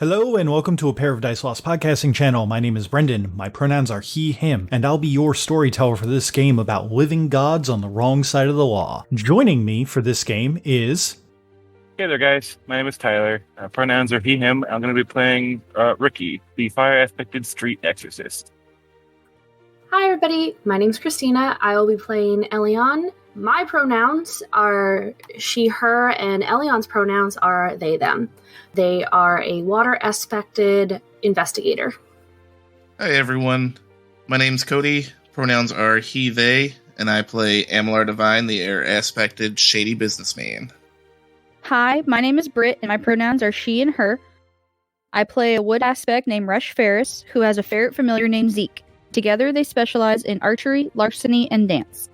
Hello and welcome to A Pair of Dice Lost podcasting channel. My name is Brendan. My pronouns are he, him, and I'll be your storyteller for this game about living gods on the wrong side of the law. Joining me for this game is... Hey there, guys. My name is Tyler. Pronouns are he, him. I'm going to be playing Ricky, the fire-aspected street exorcist. Hi, everybody. My name's Christina. I will be playing Elion. My pronouns are she, her, and Elion's pronouns are they, them. They are a water-aspected investigator. Hi, everyone. My name's Cody. Pronouns are he, they, and I play Amalar Divine, the air-aspected shady businessman. Hi, my name is Britt, and my pronouns are she and her. I play a wood aspect named Rush Ferris, who has a ferret familiar named Zeke. Together, they specialize in archery, larceny, and dance.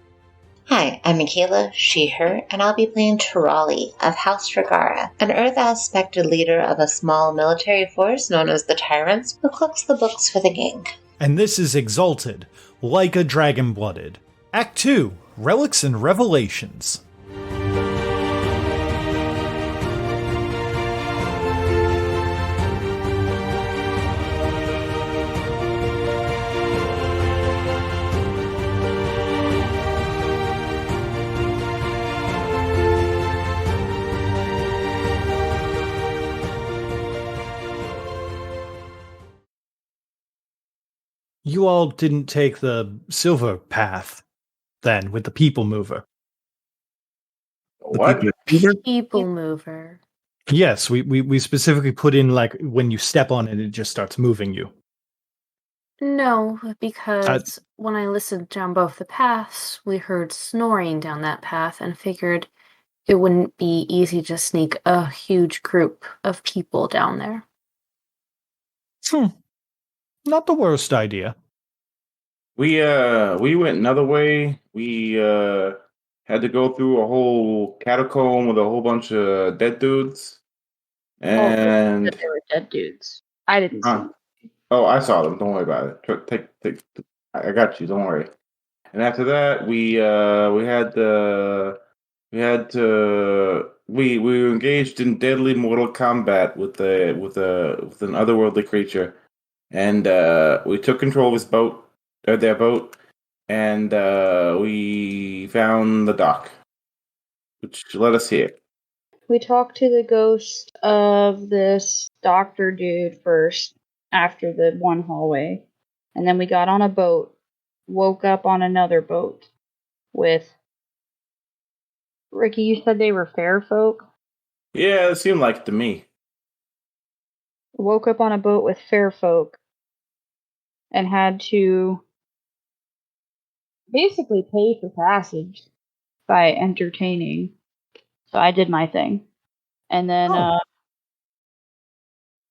Hi, I'm Michaela, she, her, and I'll be playing Tirali of House Regara, an Earth-aspected leader of a small military force known as the Tyrants, who cooks the books for the gang. And this is Exalted, like a dragon-blooded. Act 2, Relics and Revelations. You all didn't take the silver path, then, with the people mover. What? People mover. Yes, we specifically put in, like, when you step on it, it just starts moving you. No, because when I listened down both the paths, we heard snoring down that path and figured it wouldn't be easy to sneak a huge group of people down there. Not the worst idea. We went another way. We had to go through a whole catacomb with a whole bunch of dead dudes. And They were dead dudes. I didn't see them. oh, I saw them. Don't worry about it. Take. I got you. Don't worry. And after that, we were engaged in deadly mortal combat with an otherworldly creature. And we took control of his boat, or their boat, and we found the dock, which led us here. We talked to the ghost of this doctor dude first, after the one hallway. And then we got on a boat, woke up on another boat with... Ricky, you said they were fair folk? Yeah, it seemed like it to me. Woke up on a boat with fair folk and had to basically pay for passage by entertaining. So I did my thing. And then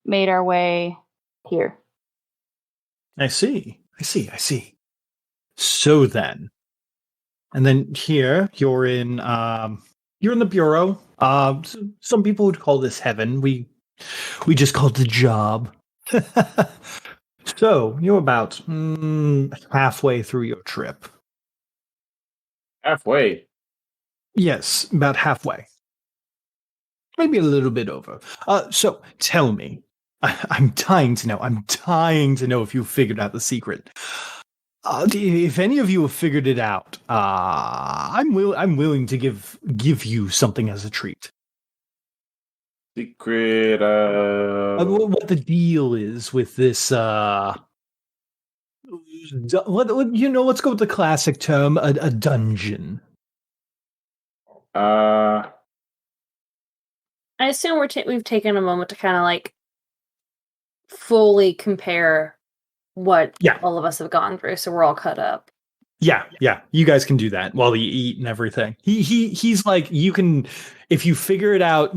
made our way here. I see. So then. And then here, you're in the bureau. Some people would call this heaven. We just call it the job. So, you're about halfway through your trip. Halfway. Yes, about halfway. Maybe a little bit over. So, tell me. I'm dying to know if you figured out the secret. If any of you have figured it out, I'm willing to give you something as a treat. Secret. What the deal is with this? Let's go with the classic term, a dungeon. I assume we've taken a moment to kind of like fully compare what all of us have gone through, so we're all cut up. Yeah. You guys can do that while you eat and everything. He's like, you can, if you figure it out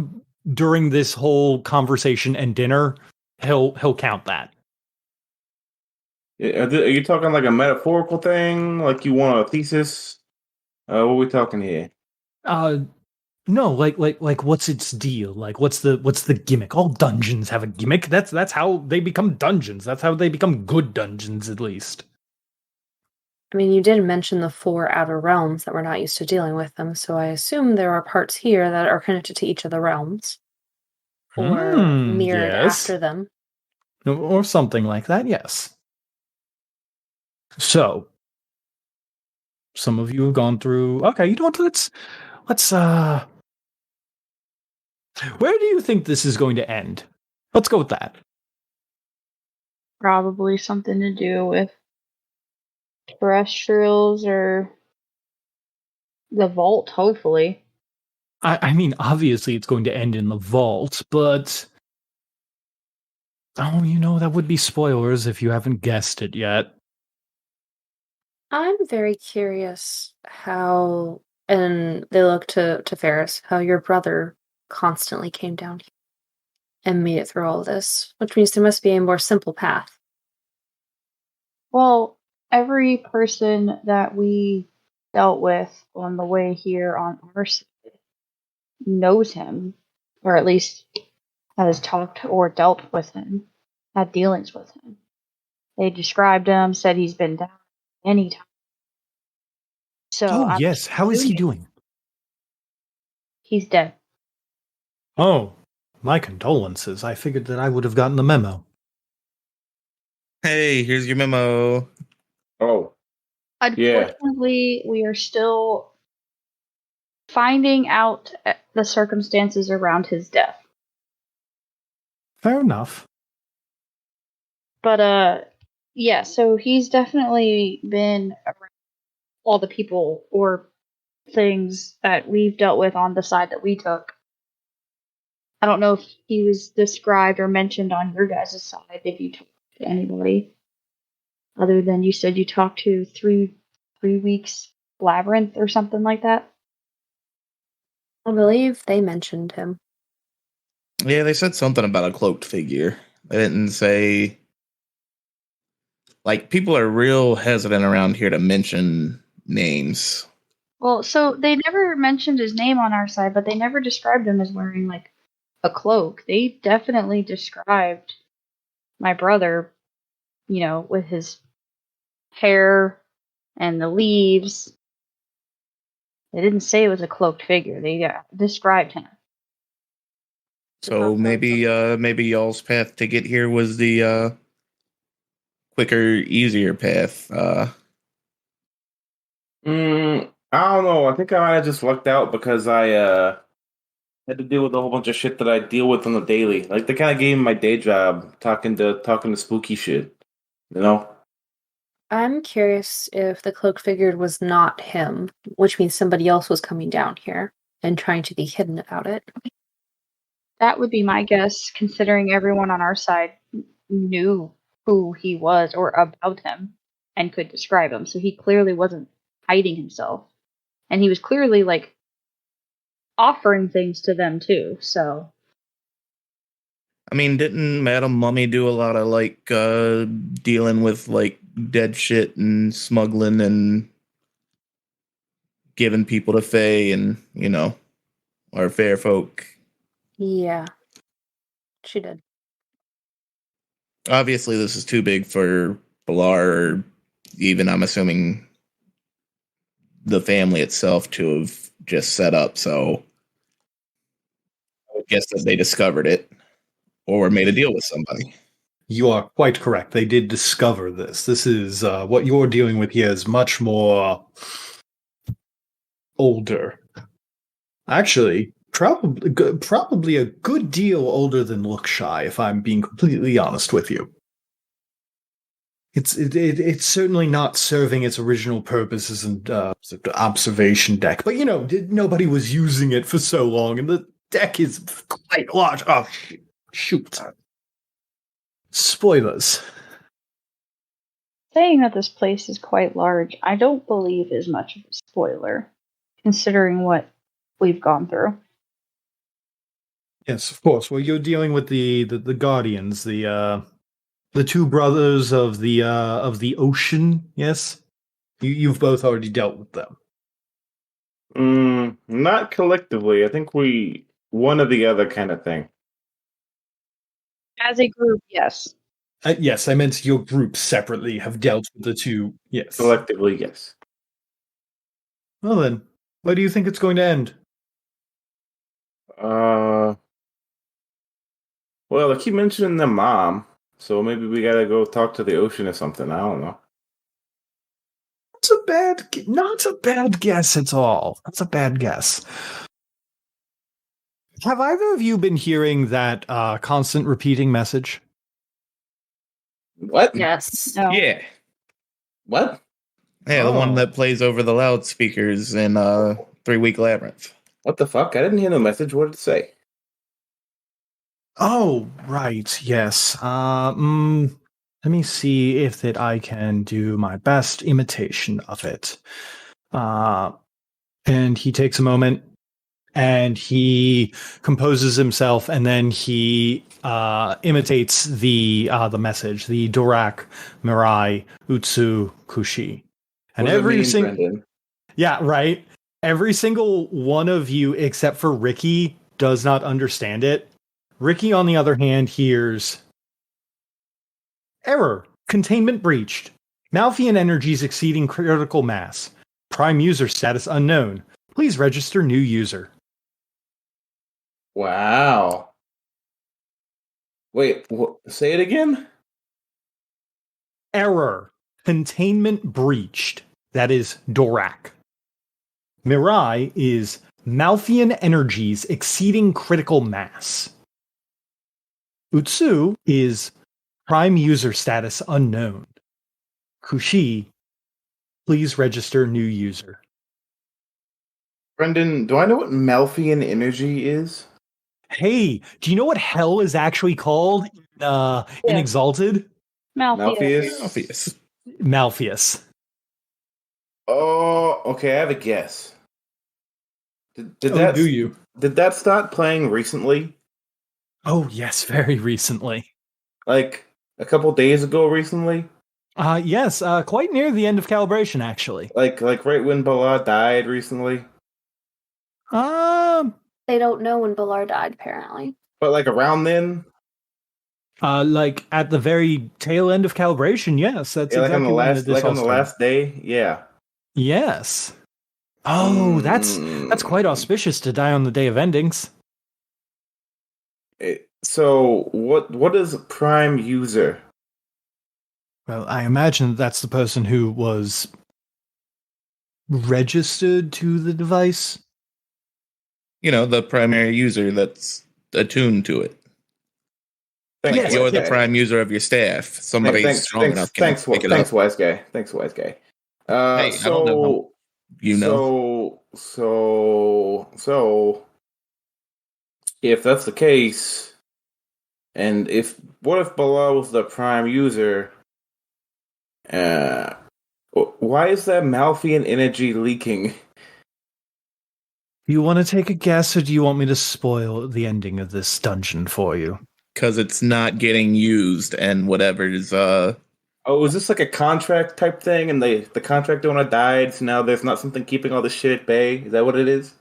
during this whole conversation and dinner, he'll count that. Are you talking like a metaphorical thing? Like you want a thesis? What are we talking here? No, like what's its deal? Like what's the gimmick? All dungeons have a gimmick. That's how they become dungeons. That's how they become good dungeons, at least. I mean, you did mention the 4 outer realms that we're not used to dealing with them, so I assume there are parts here that are connected to each of the realms. or mirrored yes. after them. Or something like that, yes. So, some of you have gone through. Okay, you know what? Let's. Where do you think this is going to end? Let's go with that. Probably something to do with terrestrials or the vault, hopefully. I mean, obviously, it's going to end in the vault, but oh, that would be spoilers if you haven't guessed it yet. I'm very curious how, and they look to Ferris, how your brother constantly came down here and made it through all of this, which means there must be a more simple path. Well, every person that we dealt with on the way here on our side knows him, or at least has talked or dealt with him, had dealings with him. They described him, said he's been down anytime. So I'm yes. How is he assuming doing? He's dead. Oh, my condolences. I figured that I would have gotten the memo. Hey, here's your memo. Oh, Unfortunately, we are still finding out the circumstances around his death. Fair enough. But yeah, so he's definitely been around all the people or things that we've dealt with on the side that we took. I don't know if he was described or mentioned on your guys' side if you talked to anybody. Other than you said you talked to 3 weeks labyrinth or something like that. I believe they mentioned him. Yeah, they said something about a cloaked figure. They didn't say. Like, people are real hesitant around here to mention names. Well, so they never mentioned his name on our side, but they never described him as wearing like a cloak. They definitely described my brother, with his hair and the leaves. They didn't say it was a cloaked figure. They described him. So maybe y'all's path to get here was the quicker, easier path. I don't know. I think I might have just lucked out because I had to deal with a whole bunch of shit that I deal with on the daily. Like, they kind of gave me my day job talking to spooky shit. I'm curious if the cloaked figure was not him, which means somebody else was coming down here and trying to be hidden about it. That would be my guess, considering everyone on our side knew who he was or about him and could describe him. So he clearly wasn't hiding himself. And he was clearly, like, offering things to them, too. So, I mean, didn't Madam Mummy do a lot of, like, dealing with, like, dead shit and smuggling and giving people to Fae and, our fair folk? Yeah, she did. Obviously, this is too big for Pilar or even, I'm assuming, the family itself to have just set up, so I would guess that they discovered it or made a deal with somebody. You are quite correct. They did discover this. This is what you're dealing with here is much more older. Actually, probably a good deal older than Lookshy, if I'm being completely honest with you. It's certainly not serving its original purpose as an observation deck, but nobody was using it for so long, and the deck is quite large. Oh, shoot. Spoilers. saying that this place is quite large, I don't believe is much of a spoiler, considering what we've gone through. Yes, of course. Well, you're dealing with the Guardians, the two brothers of the ocean. Yes, you've both already dealt with them. Not collectively. I think we one or the other kind of thing. As a group, yes. Yes, I meant your group separately have dealt with the two. Yes, Collectively, yes. Well then, where do you think it's going to end? Well, I keep mentioning the mom, so maybe we gotta go talk to the ocean or something. I don't know. Not a bad guess at all. That's a bad guess. Have either of you been hearing that constant repeating message? What? Yes. No. Yeah. What? Yeah, the one Oh. that plays over the loudspeakers in 3 Week Labyrinth. What the fuck? I didn't hear no message. What did it say? Oh, right. Yes. Let me see if that I can do my best imitation of it. And he takes a moment and he composes himself, and then he imitates the message, the Dorak Mirai Utsu Kushi. And What does it every mean, single Brendan? Yeah, right. Every single one of you except for Ricky does not understand it. Ricky, on the other hand, hears error. Containment breached. Malfian energies exceeding critical mass. Prime user status unknown. Please register new user. Wow. Wait, say it again? Error. Containment breached. That is Dorak. Mirai is Malfian energies exceeding critical mass. Utsu is prime user status unknown. Kushi, please register new user. Brendan, do I know what Malfian energy is? Hey, do you know what hell is actually called in Yeah. Exalted? Malpheus. Obvious. Malpheus. Oh, okay, I have a guess. Did Oh, that do you? Did that start playing recently? Oh, yes, very recently. Like a couple days ago recently? Yes, quite near the end of calibration, actually. Like right when Bala died recently? They don't know when Balar died, apparently. But like around then? Like at the very tail end of calibration, yes, that's Yeah, like exactly when this all on the started. last day? Yeah. Yes. Oh, that's quite auspicious to die on the day of endings. So what is prime user? Well, I imagine that's the person who was registered to the device. You know, the primary user that's attuned to it. Thanks, Yes, You're wise the guy. prime user of your staff. Somebody strong enough can thanks, pick it thanks, up. wise guy. Thanks, wise guy. Hey, I don't know. You know. So if that's the case, and what if Bala was the prime user? Why is that Malfian energy leaking? Do you want to take a guess, or do you want me to spoil the ending of this dungeon for you? Because it's not getting used, and whatever's Oh, is this like a contract type thing, and the contract owner died, so now there's not something keeping all this shit at bay? Is that what it is?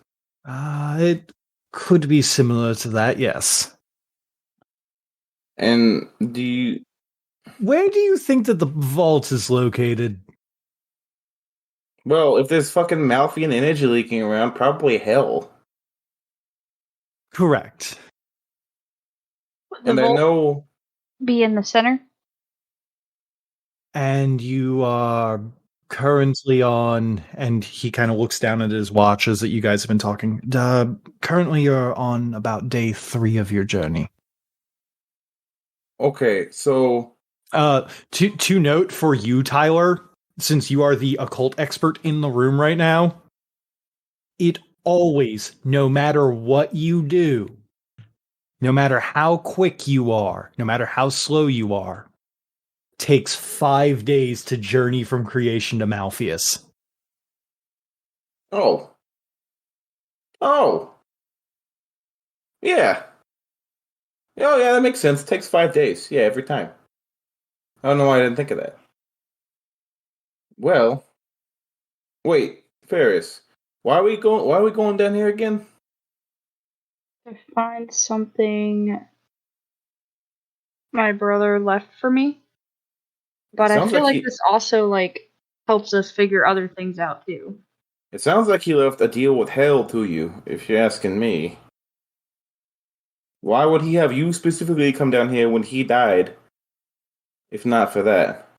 It could be similar to that, yes. And Where do you think that the vault is located? well, if there's fucking Malfian energy leaking around, probably hell. Correct. The And I vault know be in the center. And you are currently on, and he kind of looks down at his watch as that you guys have been talking. Currently, you're on about day 3 of your journey. okay, so To note for you, Tyler, since you are the occult expert in the room right now, it always, no matter what you do, no matter how quick you are, no matter how slow you are, takes 5 days to journey from creation to Malpheus. oh, yeah. Oh, yeah, that makes sense. It takes 5 days. Yeah, every time. I don't know why I didn't think of that. Well, wait, Ferris, why are we going down here again? To find something my brother left for me. But I Sounds feel like like this also helps us figure other things out too. It sounds like he left a deal with hell to you, if you're asking me. Why would he have you specifically come down here when he died? If not for that.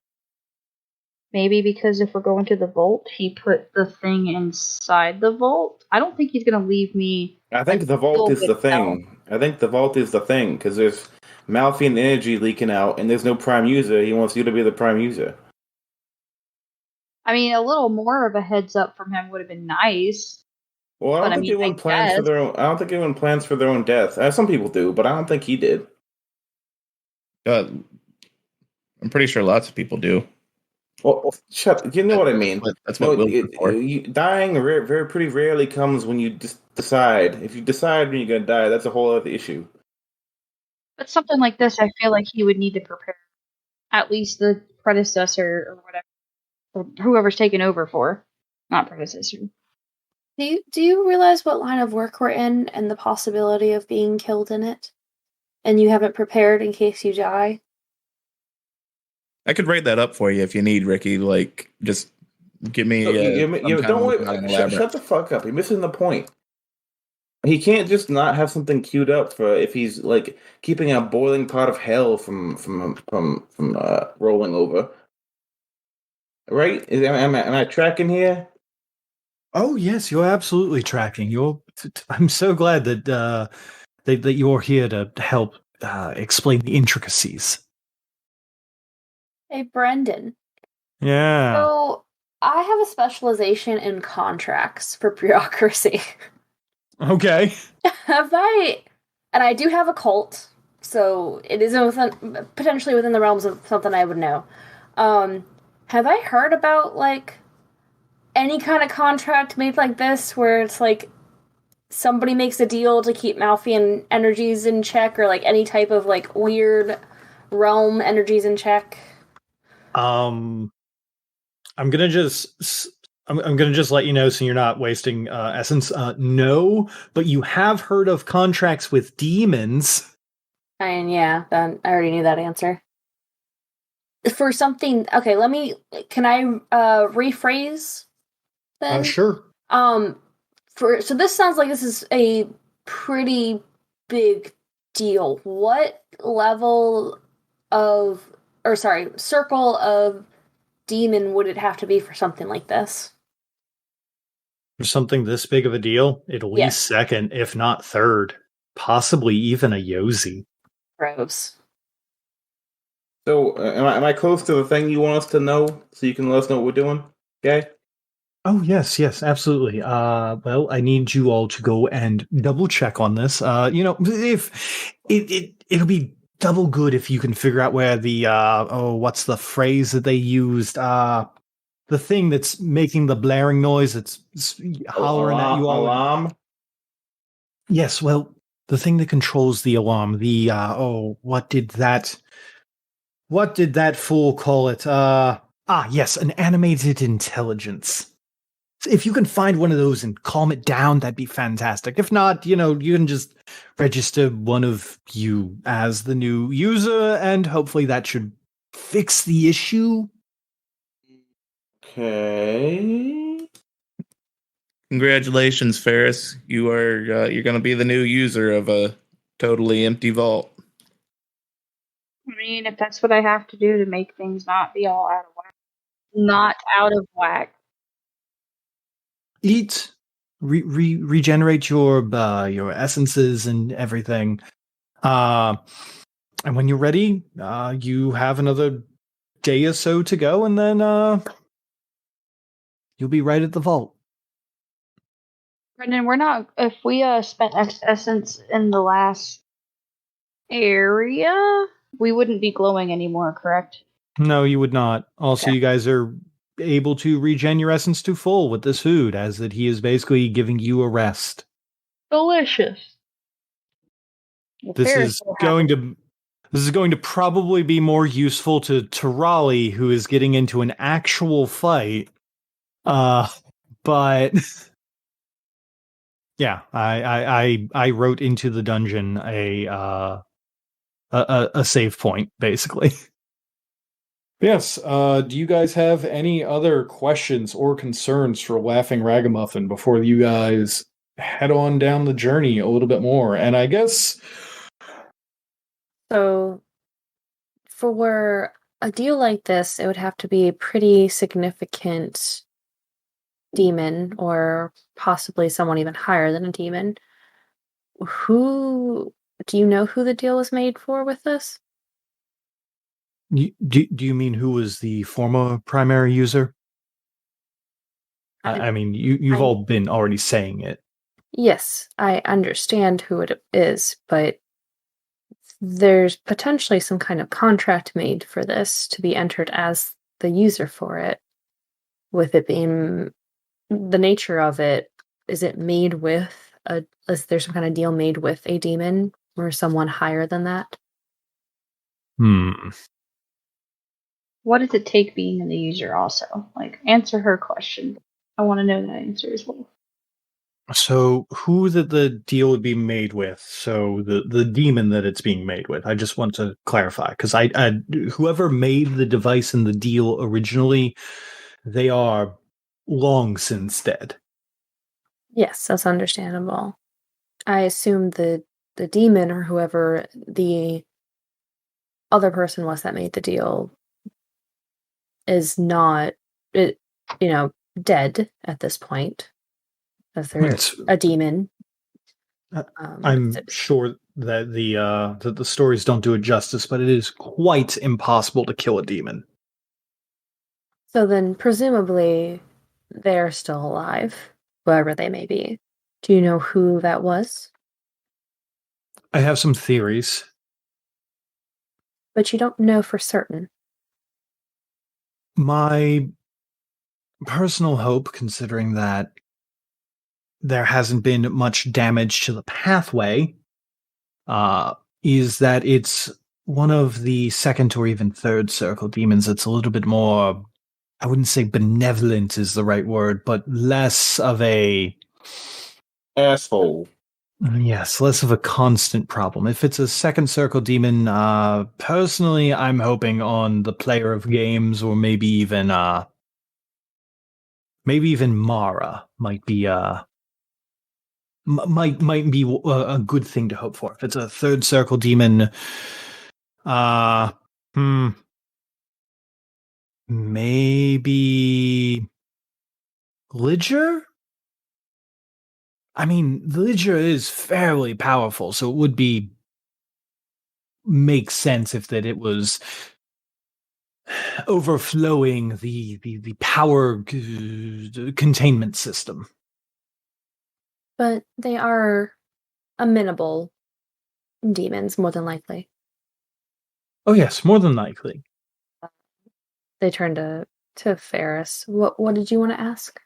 Maybe because if we're going to the vault, he put the thing inside the vault. I don't think he's going to leave me. I think the vault is the thing. I think the vault is the thing, because there's Malfian energy leaking out, and there's no prime user. He wants you to be the prime user. I mean, a little more of a heads up from him would have been nice. Well, I don't think anyone plans for their own. I don't think anyone plans for their own death. Some people do, but I don't think he did. I'm pretty sure lots of people do. Well, shut. You know what I mean. That's what dying pretty rarely comes when you just decide. If you decide when you're going to die, that's a whole other issue. But something like this, I feel like he would need to prepare at least the predecessor or whatever, or whoever's taken over for, not predecessor. Do you realize what line of work we're in and the possibility of being killed in it? And you haven't prepared in case you die? I could write that up for you if you need, Ricky. Like, just give me. Don't worry. Shut the fuck up. You're missing the point. He can't just not have something queued up for if he's like keeping a boiling pot of hell from rolling over. Right? Am I tracking here? Oh yes, you're absolutely tracking. I'm so glad that that you're here to help explain the intricacies. Hey, Brendan. Yeah. So, I have a specialization in contracts for bureaucracy. Okay. And I do have a cult, so it is potentially within the realms of something I would know. Have I heard about, like, any kind of contract made like this, where it's, like, somebody makes a deal to keep Malfian energies in check, or, like, any type of, like, weird realm energies in check? I'm gonna just let you know so you're not wasting essence. No, but you have heard of contracts with demons. And yeah, then I already knew that answer. For something, okay, can I rephrase then? Sure. So this sounds like this is a pretty big deal. What level of circle of demon would it have to be for something like this? For something this big of a deal, at least second, if not third, possibly even a Yozi. Gross. So, am I close to the thing you want us to know, so you can let us know what we're doing? Okay. Oh yes, absolutely. Well, I need you all to go and double check on this. If it'll be double good if you can figure out where the what's the phrase that they used? The thing that's making the blaring noise, it's hollering at you all. Alarm? Yes, well, the thing that controls the alarm, the what did that fool call it? Yes, an animated intelligence. So if you can find one of those and calm it down, that'd be fantastic. If not, you can just register one of you as the new user, and hopefully that should fix the issue. Okay. Congratulations, Ferris. You're going to be the new user of a totally empty vault. I mean, if that's what I have to do to make things not be all out of whack. Not out of whack. Eat, regenerate your essences and everything. And when you're ready, you have another day or so to go, and then you'll be right at the vault. Brendan, if we spent essence in the last area, we wouldn't be glowing anymore, correct? No, you would not. Also, Okay. You guys are able to regen your essence to full with this food, as that he is basically giving you a rest. Delicious. This is going to probably be more useful to Raleigh, who is getting into an actual fight. But yeah, I wrote into the dungeon a save point, basically. Yes. Do you guys have any other questions or concerns for Laughing Ragamuffin before you guys head on down the journey a little bit more? And I guess So, for a deal like this, it would have to be a pretty significant demon, or possibly someone even higher than a demon. Do you know who the deal was made for with this? Do you mean who was the former primary user? I mean, you've all been already saying it. Yes, I understand who it is, but there's potentially some kind of contract made for this to be entered as the user for it. With it being the nature of it, is there some kind of deal made with a demon or someone higher than that? What does it take being the user also? Like, answer her question. I want to know that answer as well. So who that the deal would be made with? So the demon that it's being made with. I just want to clarify, because I whoever made the device and the deal originally, they are long since dead. Yes, that's understandable. I assume the demon, or whoever the other person was that made the deal, is not dead at this point. If they're a demon. I'm sure that the stories don't do it justice, but it is quite impossible to kill a demon. So then, presumably, they're still alive, whoever they may be. Do you know who that was? I have some theories. But you don't know for certain. My personal hope, considering that there hasn't been much damage to the pathway, is that it's one of the second or even third circle demons that's a little bit more, I wouldn't say benevolent is the right word, but less of a asshole. Yes, less of a constant problem. If it's a second circle demon, personally, I'm hoping on the player of games, or maybe even Mara might be might be a good thing to hope for. If it's a third circle demon, maybe Lidger? I mean, Lidger is fairly powerful, so it would make sense if that it was overflowing the power containment system. But they are amenable demons, more than likely. Oh yes, more than likely. They turn to Ferris. What did you want to ask?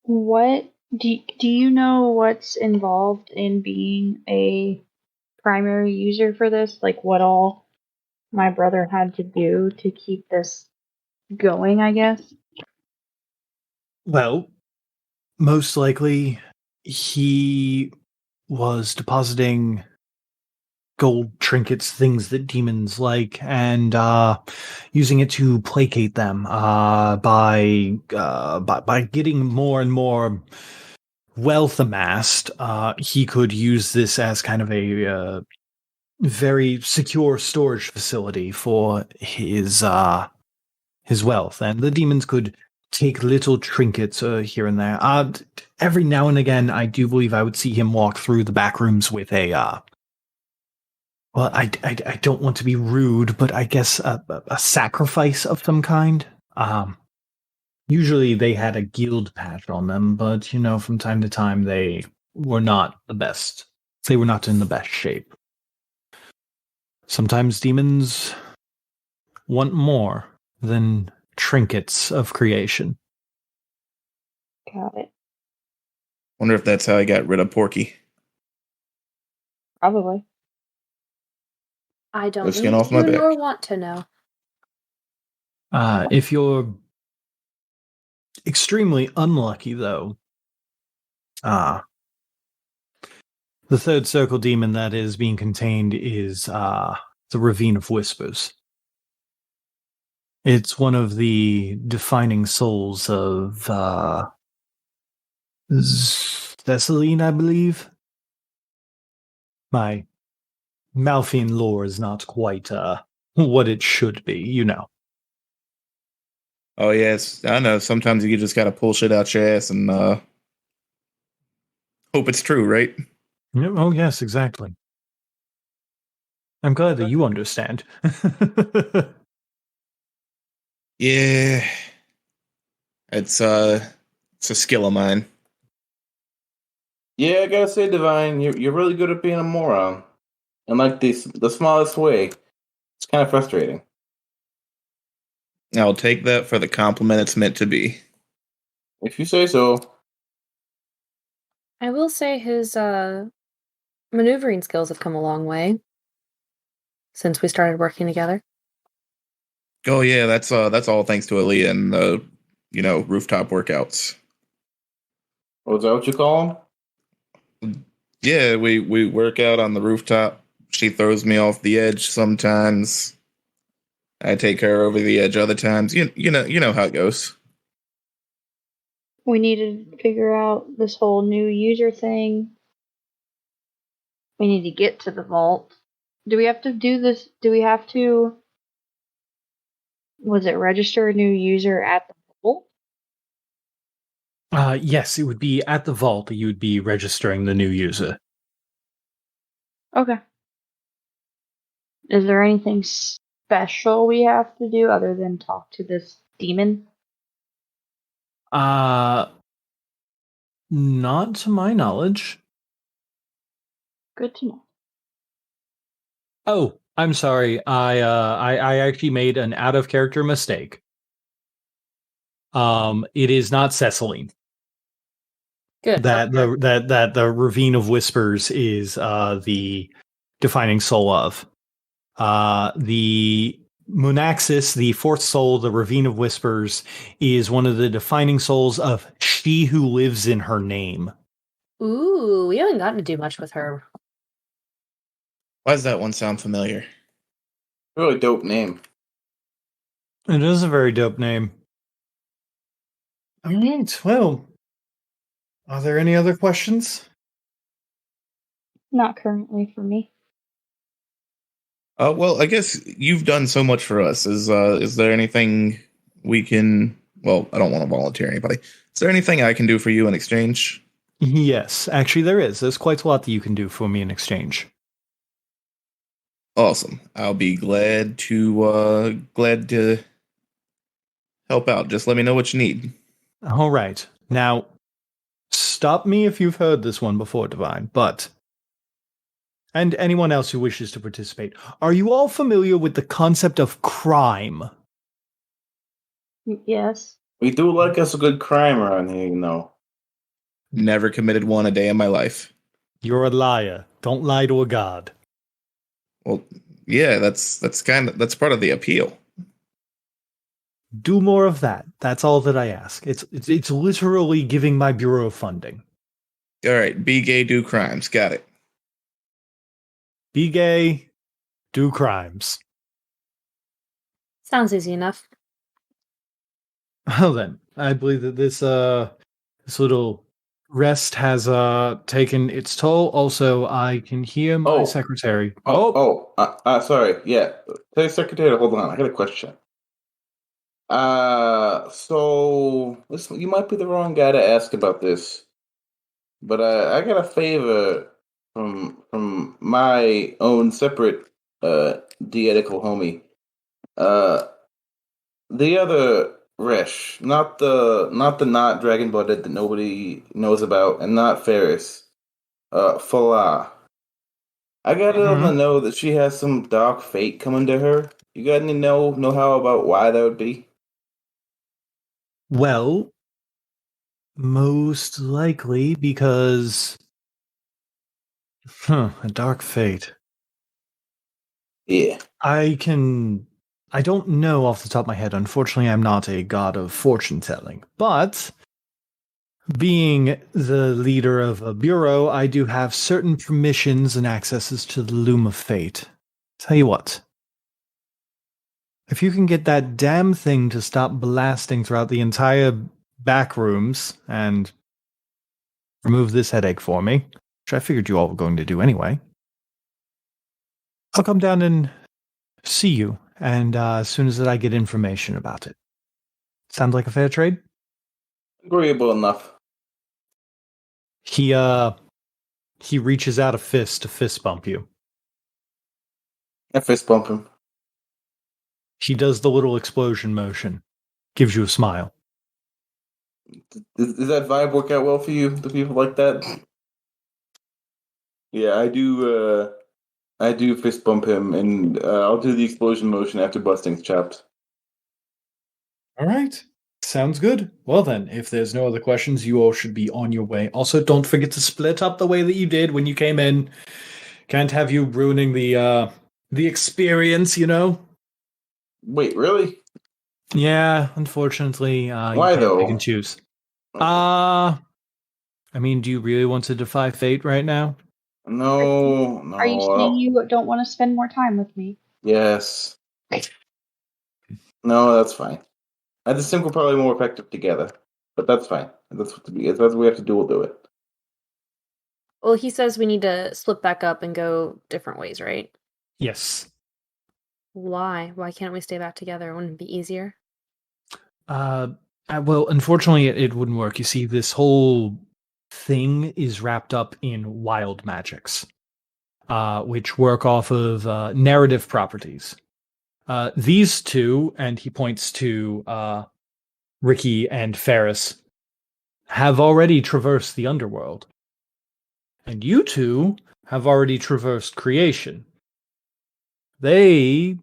What do you know what's involved in being a primary user for this? Like, what all my brother had to do to keep this going, I guess? Well, most likely he was depositing gold trinkets, things that demons like, and using it to placate them by getting more and more wealth amassed. He could use this as kind of a very secure storage facility for his wealth, and the demons could take little trinkets here and there. Every now and again, I do believe I would see him walk through the back rooms with a well, I don't want to be rude, but I guess a sacrifice of some kind. Usually they had a guild patch on them, but from time to time they were not the best. They were not in the best shape. Sometimes demons want more than trinkets of creation. Got it. Wonder if that's how I got rid of Porky. Probably. I don't Let's get need off to my back. nor want to know. If you're extremely unlucky, though, the third circle demon that is being contained is the Ravine of Whispers. It's one of the defining souls of Thessaline, I believe. My Malfian lore is not quite what it should be, you know. Oh yes, I know. Sometimes you just gotta pull shit out your ass and hope it's true, right? Oh yes, exactly. I'm glad that you understand. Yeah, it's a skill of mine. Yeah, I gotta say, Divine, you're really good at being a moron. And like the smallest way. It's kind of frustrating. I'll take that for the compliment it's meant to be. If you say so. I will say his maneuvering skills have come a long way since we started working together. Oh yeah, that's all thanks to Aaliyah and the rooftop workouts. Oh, is that what you call them? Yeah, we work out on the rooftop. She throws me off the edge sometimes. I take her over the edge other times. You know how it goes. We need to figure out this whole new user thing. We need to get to the vault. Do we have to do this? Do we have to? Was it register a new user at the vault? Yes, it would be at the vault that you would be registering the new user. Okay. Is there anything special we have to do other than talk to this demon? Not to my knowledge. Good to know. Oh, I'm sorry. I actually made an out of character mistake. It is not Ceciline. Good. That the Ravine of Whispers is the defining soul of. The Monaxis, the fourth soul, the Ravine of Whispers, is one of the defining souls of She Who Lives in Her Name. Ooh, we haven't gotten to do much with her. Why does that one sound familiar? Really dope name. It is a very dope name. All right, well, are there any other questions? Not currently for me. Well, I guess you've done so much for us. Is there anything we can? Well, I don't want to volunteer anybody. Is there anything I can do for you in exchange? Yes, actually there is. There's quite a lot that you can do for me in exchange. Awesome. I'll be glad to help out. Just let me know what you need. All right. Now, stop me if you've heard this one before, Divine, but... And anyone else who wishes to participate, are you all familiar with the concept of crime? Yes. We do like us a good crime around here, you know. Never committed one a day in my life. You're a liar. Don't lie to a god. Well, yeah, that's part of the appeal. Do more of that. That's all that I ask. It's literally giving my bureau funding. All right, be gay, do crimes. Got it. Be gay, do crimes. Sounds easy enough. Well then, I believe that this little rest has taken its toll. Also, I can hear my secretary. Sorry. Yeah, tell your secretary. Hold on, I got a question. So listen, you might be the wrong guy to ask about this, but I got a favor from my own separate de-ethical homie. The other Resh, not dragon blooded that nobody knows about, and not Ferris. Falah. I got to know that she has some dark fate coming to her. You got any know-how about why that would be? Well, most likely because... a dark fate. Yeah. I don't know off the top of my head. Unfortunately, I'm not a god of fortune telling. But being the leader of a bureau, I do have certain permissions and accesses to the loom of fate. Tell you what. If you can get that damn thing to stop blasting throughout the entire back rooms and remove this headache for me, which I figured you all were going to do anyway, I'll come down and see you, and as soon as I get information about it. Sound like a fair trade? Agreeable enough. He reaches out a fist to fist bump you. I fist bump him. He does the little explosion motion. Gives you a smile. Does that vibe work out well for you? Do people like that? Yeah, I do. I do fist bump him, and I'll do the explosion motion after busting his chops. All right. Sounds good. Well then, if there's no other questions, you all should be on your way. Also, don't forget to split up the way that you did when you came in. Can't have you ruining the experience, you know? Wait, really? Yeah, unfortunately. Why you can't though? pick and choose. I mean, do you really want to defy fate right now? No. Are you saying you don't want to spend more time with me? Yes. No, that's fine. I just think we're probably more effective together, but that's fine. If that's what we have to do, we'll do it. Well, he says we need to split back up and go different ways, right? Yes. Why? Why can't we stay back together? Wouldn't it be easier? Well, unfortunately, it wouldn't work. You see, this whole thing is wrapped up in wild magics, which work off of narrative properties. These two, and he points to Ricky and Ferris, have already traversed the underworld. And you two have already traversed creation. They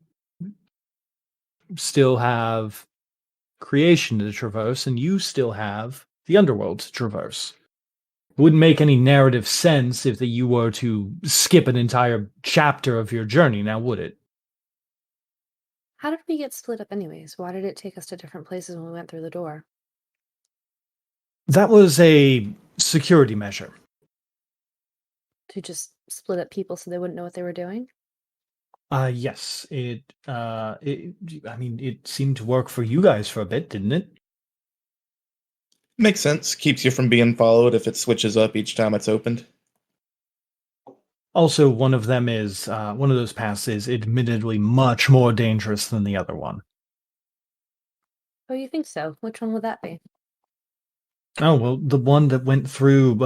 still have creation to traverse, and you still have the underworld to traverse. It wouldn't make any narrative sense if you were to skip an entire chapter of your journey, now would it? How did we get split up anyways? Why did it take us to different places when we went through the door? That was a security measure. To just split up people so they wouldn't know what they were doing? Yes. I mean, it seemed to work for you guys for a bit, didn't it? Makes sense. Keeps you from being followed if it switches up each time it's opened. Also, one of them is, one of those paths is admittedly much more dangerous than the other one. Oh, you think so? Which one would that be? Oh, well, the one that went through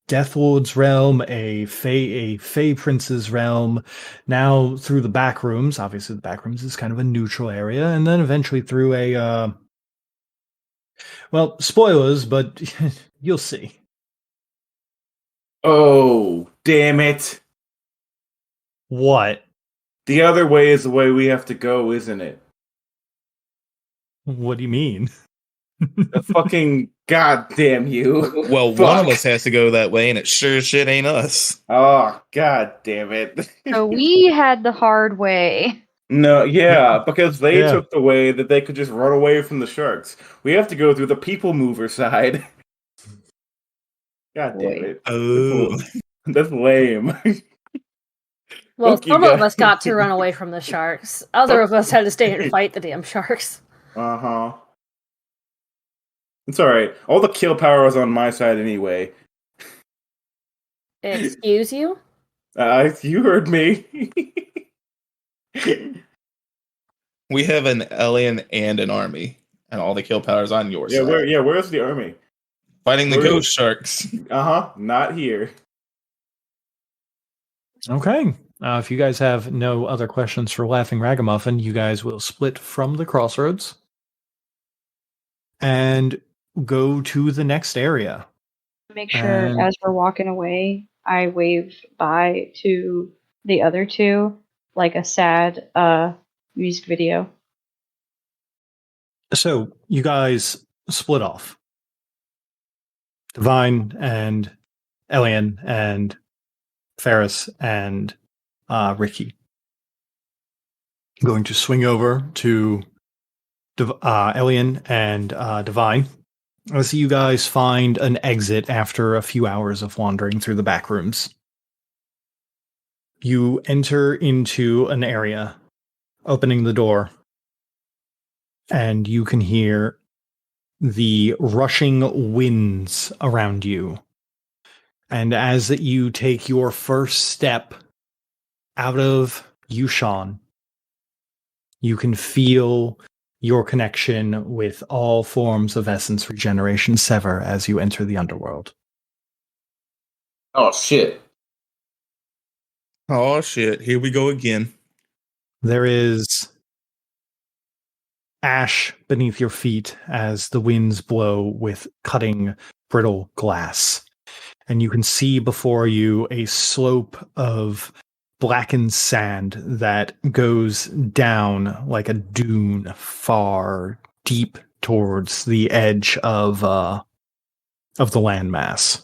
Death Lord's realm, a Fey Prince's realm, now through the back rooms. Obviously, the back rooms is kind of a neutral area, and then eventually through a, well, spoilers, but you'll see. Oh, damn it. What? The other way is the way we have to go, isn't it? What do you mean? The fucking goddamn you. Well, one of us has to go that way, and it sure as shit ain't us. Oh, god damn it. So we had the hard way. No, yeah, because they Yeah. took the way that they could just run away from the sharks. We have to go through the people mover side. God damn it. Oh. That's lame. Well, Fuck you some of guys. us got to run away from the sharks. Other of us had to stay and fight the damn sharks. Uh-huh. It's alright. All the kill power was on my side anyway. Excuse you? You heard me. We have an alien and an army, and all the kill power's on your side. Where's the army? Fighting the where- ghost sharks. Uh-huh. Not here. Okay. If you guys have no other questions for Laughing Ragamuffin, you guys will split from the crossroads and go to the next area. Make sure And- as we're walking away, I wave bye to the other two, like a sad music video. So you guys split off. Divine and Elian and Ferris and Ricky. Going to swing over to Elian and Divine. As you guys find an exit after a few hours of wandering through the back rooms. You enter into an area, opening the door, and you can hear the rushing winds around you. And as you take your first step out of you, Sean, you can feel your connection with all forms of essence regeneration sever as you enter the underworld. Oh shit! Oh shit! Here we go again. There is ash beneath your feet as the winds blow with cutting, brittle glass. And you can see before you a slope of blackened sand that goes down like a dune far deep towards the edge of the landmass.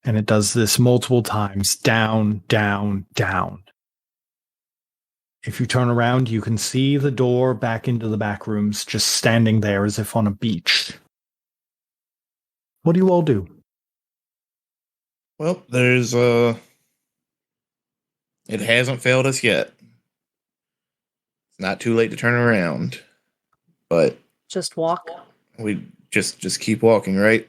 And it does this multiple times, down, down, down. If you turn around, you can see the door back into the back rooms just standing there as if on a beach. What do you all do? Well, there's it hasn't failed us yet. It's not too late to turn around, but Just walk. we just keep walking, right?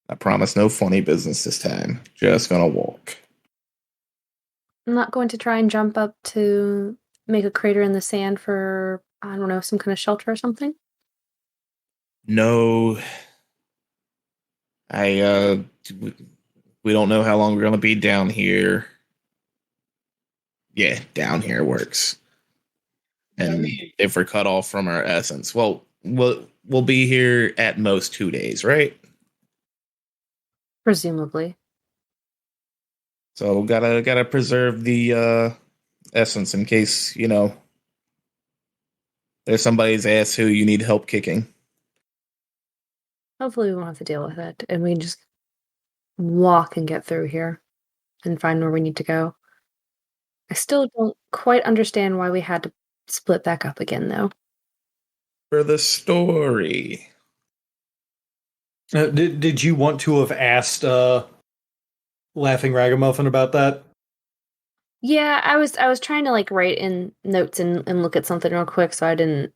I promise no funny business this time. Just gonna walk. I'm not going to try and jump up to make a crater in the sand for, I don't know, some kind of shelter or something. No, we don't know how long we're gonna be down here. Yeah, down here works. And if we're cut off from our essence, well, we'll be here at most 2 days, right? Presumably. So gotta preserve the essence in case, there's somebody's ass who you need help kicking. Hopefully we won't have to deal with it, and we can just walk and get through here and find where we need to go. I still don't quite understand why we had to split back up again, though. For the story. Did you want to have asked Laughing Ragamuffin about that? Yeah, I was trying to write in notes and look at something real quick, so I didn't.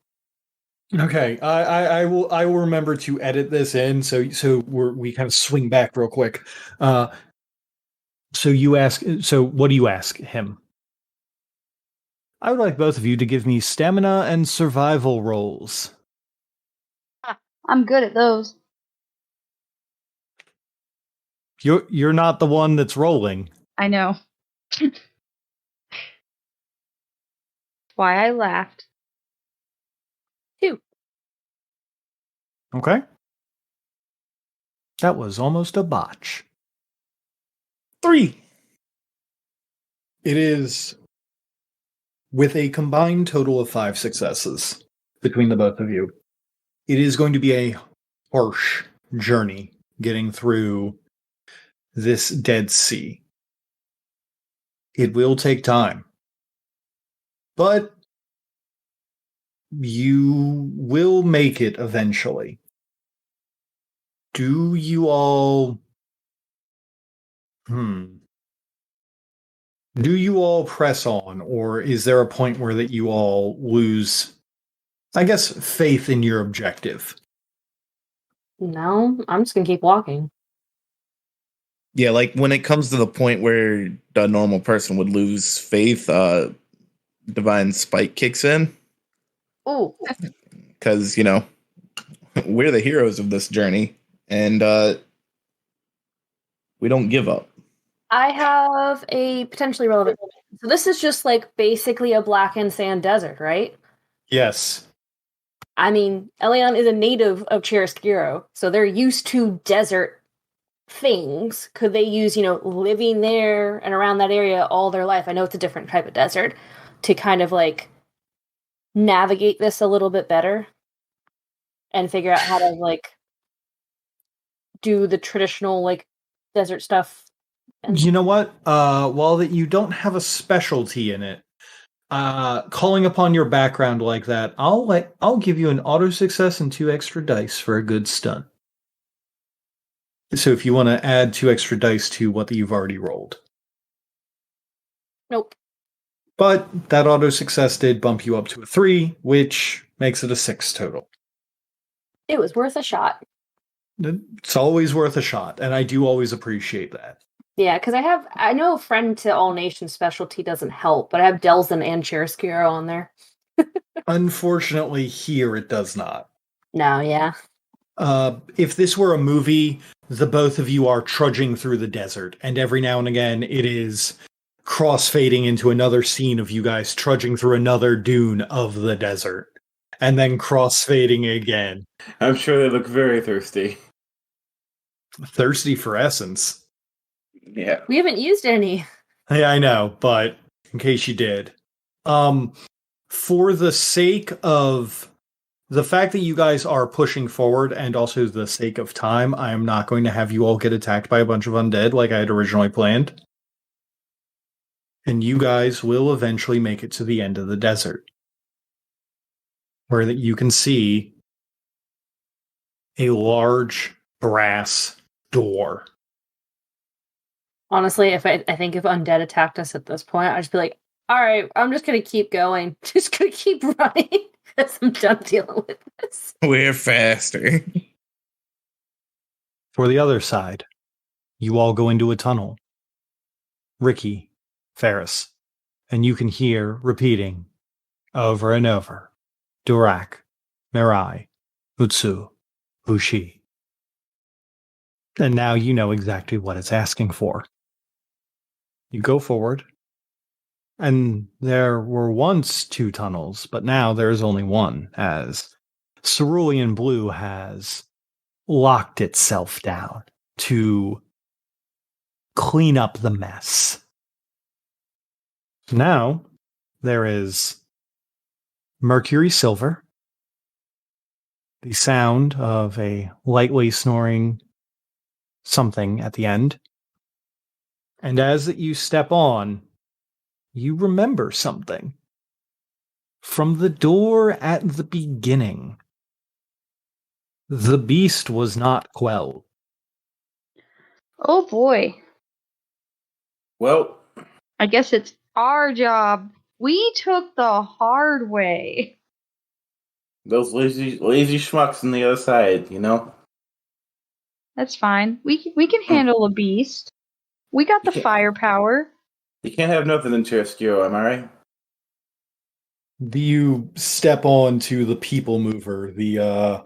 Okay, I will remember to edit this in so we kind of swing back real quick. So what do you ask him? I would like both of you to give me stamina and survival rolls. I'm good at those. You're not the one that's rolling. I know. Why I laughed. 2. Okay. That was almost a botch. 3. It is with a combined total of 5 successes between the both of you. It is going to be a harsh journey getting through this Dead Sea. It will take time. But you will make it eventually. Do you all... Do you all press on, or is there a point where that you all lose, I guess, faith in your objective? No, I'm just gonna keep walking. Yeah, when it comes to the point where the normal person would lose faith, Divine Spike kicks in. Oh. Because, we're the heroes of this journey, and we don't give up. I have a potentially relevant. So this is just basically a blackened sand desert, right? Yes. I mean, Elion is a native of Chiaroscuro, so they're used to desert things. Could they use, living there and around that area all their life? I know it's a different type of desert, to kind of navigate this a little bit better and figure out how to do the traditional desert stuff. You know what? While that you don't have a specialty in it, calling upon your background like that, I'll give you an auto success and 2 extra dice for a good stun. So if you want to add 2 extra dice to what you've already rolled. Nope. But that auto success did bump you up to a 3, which makes it a 6 total. It was worth a shot. It's always worth a shot, and I do always appreciate that. Yeah, because I know Friend to All Nations specialty doesn't help, but I have Delzin and Chiaroscuro on there. Unfortunately, here it does not. No, yeah. If this were a movie, the both of you are trudging through the desert, and every now and again it is crossfading into another scene of you guys trudging through another dune of the desert, and then crossfading again. I'm sure they look very thirsty. Thirsty for essence. Yeah. We haven't used any. Yeah, I know, but in case you did. For the sake of the fact that you guys are pushing forward and also the sake of time, I am not going to have you all get attacked by a bunch of undead like I had originally planned. And you guys will eventually make it to the end of the desert, where that you can see a large brass door. Honestly, I think if undead attacked us at this point, I'd just be like, all right, I'm just going to keep going. Just going to keep running because I'm done dealing with this. We're faster. For the other side, you all go into a tunnel. Ricky, Ferris, and you can hear repeating over and over, Durak, Mirai, Utsu, Bushi. And now you know exactly what it's asking for. You go forward, and there were once 2 tunnels, but now there is only one, as Cerulean Blue has locked itself down to clean up the mess. Now, there is Mercury Silver, the sound of a lightly snoring something at the end. And as you step on, you remember something. From the door at the beginning, the beast was not quelled. Oh boy. Well, I guess it's our job. We took the hard way. those lazy schmucks on the other side, you know? That's fine. We can handle a beast. We got the Yeah. firepower. You can't have nothing in Chiaroscuro, am I right? You step on to the people mover, the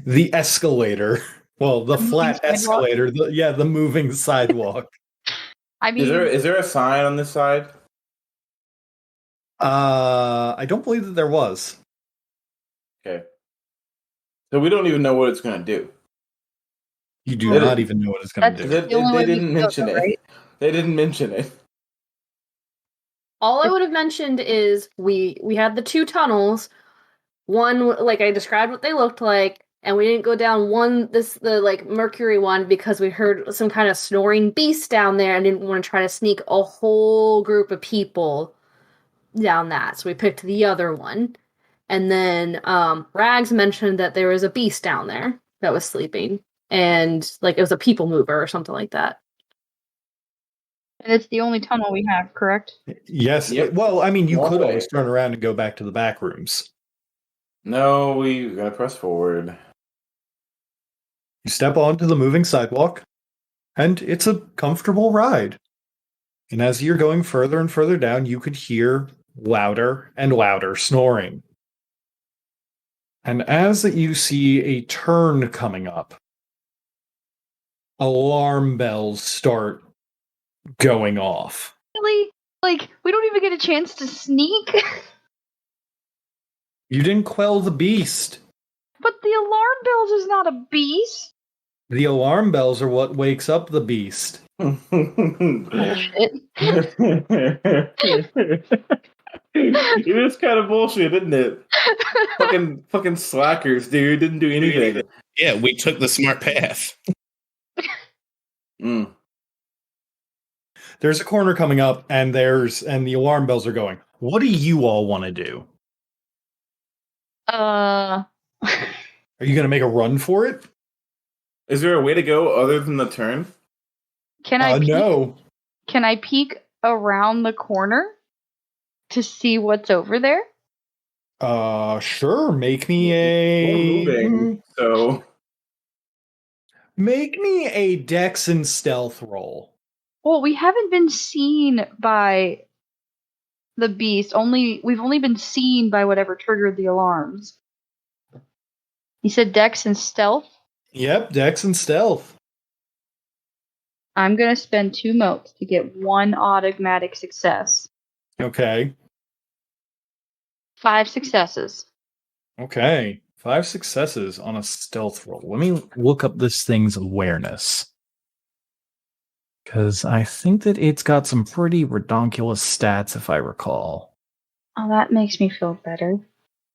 the escalator. Well, the flat sidewalk? escalator. The moving sidewalk. I mean, Is there a sign on this side? I don't believe that there was. Okay. So we don't even know what it's going to do. You do They not didn't- even know what it's going That's to They, do. the only way we didn't can go, mention it. right? They didn't mention it. All I would have mentioned is we had the 2 tunnels. One, like I described what they looked like, and we didn't go down the Mercury one because we heard some kind of snoring beast down there and didn't want to try to sneak a whole group of people down that. So we picked the other one. And then Rags mentioned that there was a beast down there that was sleeping. And like it was a people mover or something like that. And it's the only tunnel we have, correct? Yes. Yep. Well, I mean, you Long could way. always turn around and go back to the back rooms. No, we got to press forward. You step onto the moving sidewalk, and it's a comfortable ride. And as you're going further and further down, you could hear louder and louder snoring. And as you see a turn coming up, alarm bells start going off. Really? Like, we don't even get a chance to sneak? You didn't quell the beast. But the alarm bells is not a beast. The alarm bells are what wakes up the beast. Bullshit. It is kind of bullshit, isn't it? Fucking slackers, dude. Didn't do anything. Yeah, we took the smart path. Mm. There's a corner coming up, and the alarm bells are going. What do you all want to do? Are you going to make a run for it? Is there a way to go other than the turn? Can I peek? No. Can I peek around the corner to see what's over there? Sure. Make me We're a. moving, so Make me a Dex and Stealth roll. Well, we haven't been seen by the beast. We've only been seen by whatever triggered the alarms. You said Dex and Stealth? Yep, Dex and Stealth. I'm gonna spend 2 motes to get 1 automatic success. Okay. 5 successes. Okay. 5 successes on a stealth roll. Let me look up this thing's awareness. Because I think that it's got some pretty redonkulous stats, if I recall. Oh, that makes me feel better.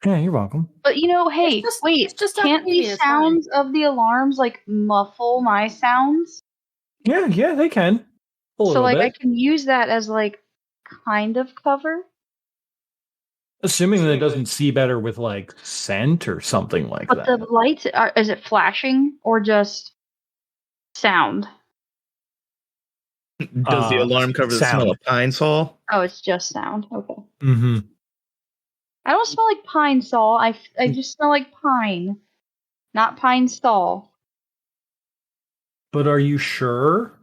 Yeah, you're welcome. But hey, wait, can't these sounds of the alarms muffle my sounds? Yeah, they can. So I can use that as kind of cover? Assuming that it doesn't see better with scent or something like But that. the lights, is it flashing or just sound? Does the alarm cover the smell of pine sol? Oh, it's just sound. Okay. Mm-hmm. I don't smell like pine sol. I just smell like pine, not pine sol. But are you sure?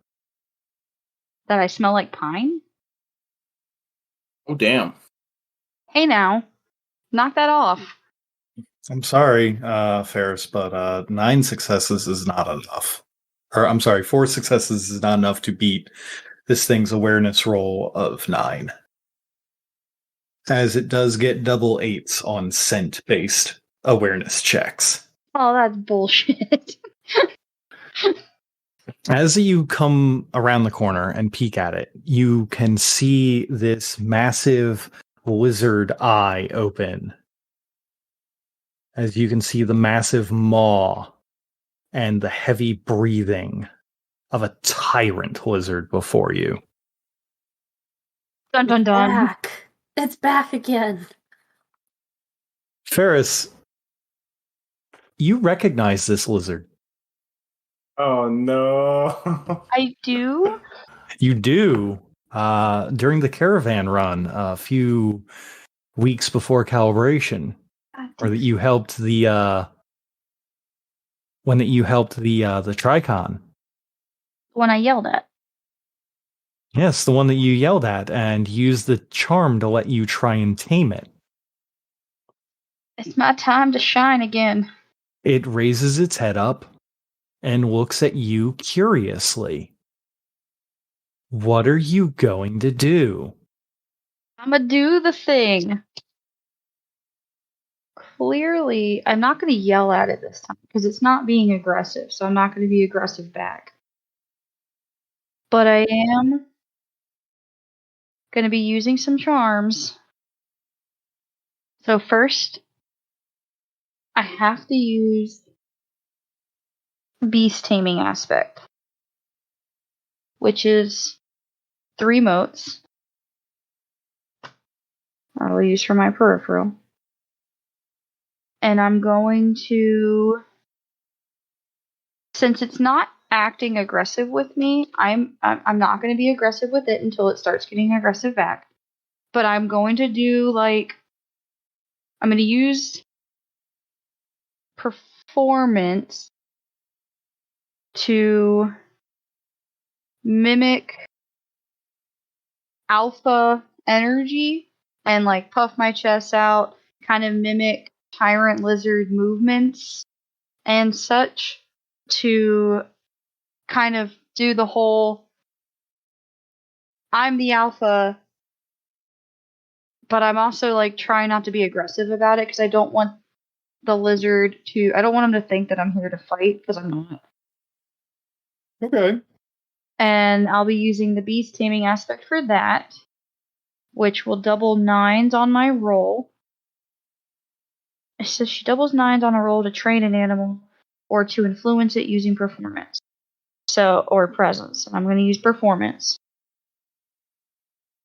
That I smell like pine? Oh, damn. Hey now, knock that off. I'm sorry, Ferris, but 9 successes is not enough. Or, I'm sorry, 4 successes is not enough to beat this thing's awareness roll of 9. As it does get double 8s on scent-based awareness checks. Oh, that's bullshit. As you come around the corner and peek at it, you can see this massive lizard eye open. As you can see the massive maw and the heavy breathing of a tyrant lizard before you. Dun dun dun. Back. It's back again. Ferris, you recognize this lizard. Oh, no. I do? You do. During the caravan run a few weeks before calibration, or that you helped the when that you helped the Tricon. When I yelled at. Yes, the one that you yelled at and used the charm to let you try and tame it. It's my time to shine again. It raises its head up and looks at you curiously. What are you going to do? I'm gonna do the thing. Clearly, I'm not gonna yell at it this time because it's not being aggressive, so I'm not gonna be aggressive back. But I am gonna be using some charms. So first, I have to use beast taming aspect, which is 3 motes. I will use for my peripheral. And I'm going to, since it's not acting aggressive with me, I'm not going to be aggressive with it until it starts getting aggressive back. But I'm going to do I'm going to use performance to mimic alpha energy and puff my chest out, kind of mimic tyrant lizard movements and such, to kind of do the whole I'm the alpha, but I'm also trying not to be aggressive about it because I don't want the lizard to, I don't want him to think that I'm here to fight because I'm not. Okay. And I'll be using the beast taming aspect for that, which will double 9s on my roll. It says she doubles 9s on a roll to train an animal or to influence it using performance. Or presence. And I'm going to use performance.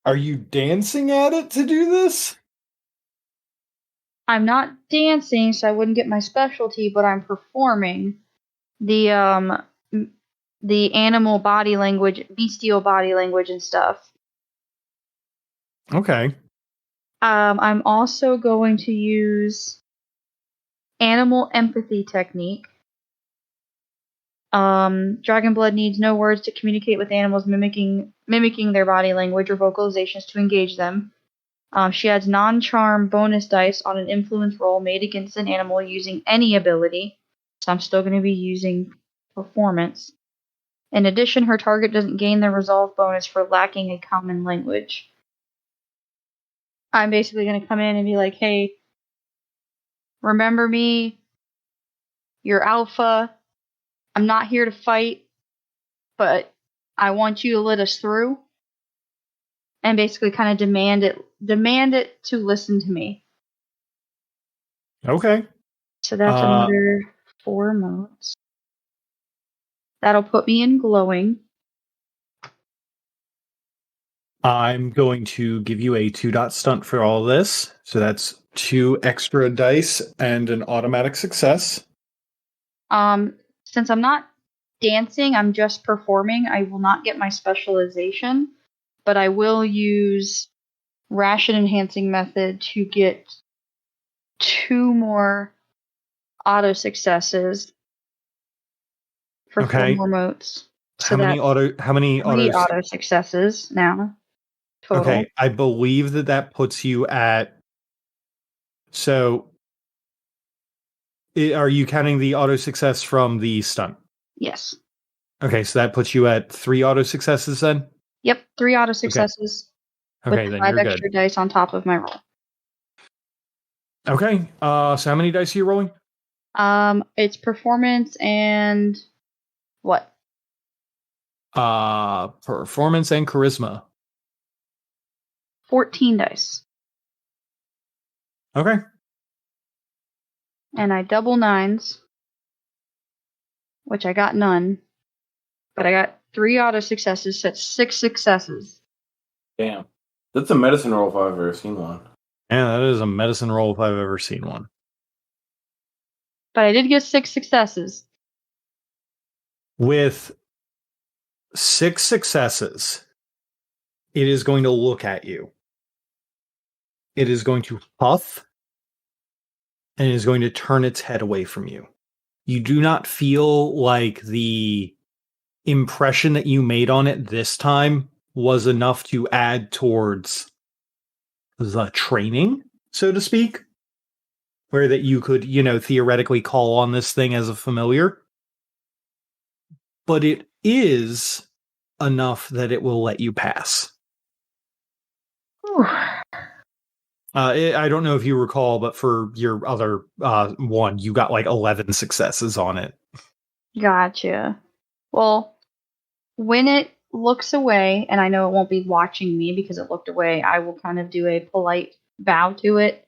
Are you dancing at it to do this? I'm not dancing, so I wouldn't get my specialty, but I'm performing the animal body language, bestial body language and stuff. Okay. I'm also going to use animal empathy technique. Dragon blood needs no words to communicate with animals, mimicking their body language or vocalizations to engage them. She adds non-charm bonus dice on an influence roll made against an animal using any ability. So I'm still going to be using performance. In addition, her target doesn't gain the resolve bonus for lacking a common language. I'm basically going to come in and be like, hey, remember me? You're alpha. I'm not here to fight, but I want you to let us through. And basically kind of demand it to listen to me. Okay. So that's another 4 modes. That'll put me in glowing. I'm going to give you a 2-dot stunt for all this. So that's 2 extra dice and an automatic success. Since I'm not dancing, I'm just performing, I will not get my specialization, but I will use ration enhancing method to get 2 more auto successes for 4 more modes. So how many auto successes now total. Okay, I believe that puts you at. So, are you counting the auto success from the stunt? Yes. Okay, so that puts you at 3 auto successes then? Yep, 3 auto successes. Okay, with then 5 you're extra good. dice on top of my roll. Okay, so how many dice are you rolling? It's performance and what? Performance and charisma. 14 dice. Okay. And I double 9s, which I got none. But I got 3 auto successes, so that's 6 successes. Damn. That's a medicine roll if I've ever seen one. Yeah, that is a medicine roll if I've ever seen one. But I did get 6 successes. With 6 successes, it is going to look at you. It is going to huff, and it is going to turn its head away from you. You do not feel like the impression that you made on it this time was enough to add towards the training, so to speak, where that you could, theoretically call on this thing as a familiar. But it is enough that it will let you pass. I don't know if you recall, but for your other one, you got like 11 successes on it. Gotcha. Well, when it looks away, and I know it won't be watching me because it looked away, I will kind of do a polite bow to it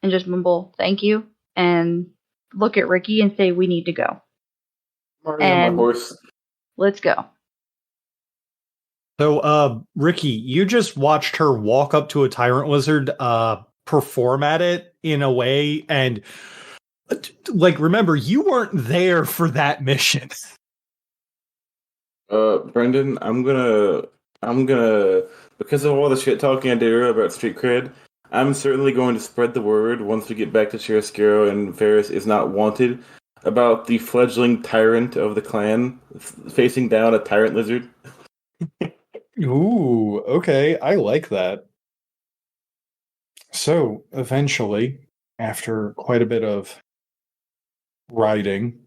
and just mumble, thank you, and look at Ricky and say, we need to go. And my horse. Let's go. So, Ricky, you just watched her walk up to a tyrant lizard, perform at it in a way, and remember, you weren't there for that mission. Brendan, I'm gonna, because of all the shit talking I did earlier about street cred, I'm certainly going to spread the word once we get back to Chiaroscuro and Ferris is not wanted about the fledgling tyrant of the clan facing down a tyrant lizard. Ooh, okay, I like that. So, eventually, after quite a bit of riding,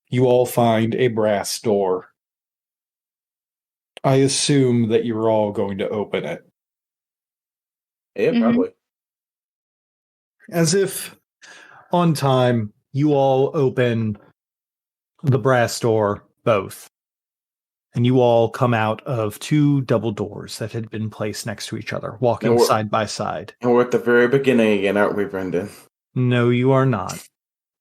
you all find a brass door. I assume that you're all going to open it. Yeah, probably. As if on time, you all open the brass door, both. And you all come out of 2 double doors that had been placed next to each other, walking side by side. And we're at the very beginning again, aren't we, Brendan? No, you are not.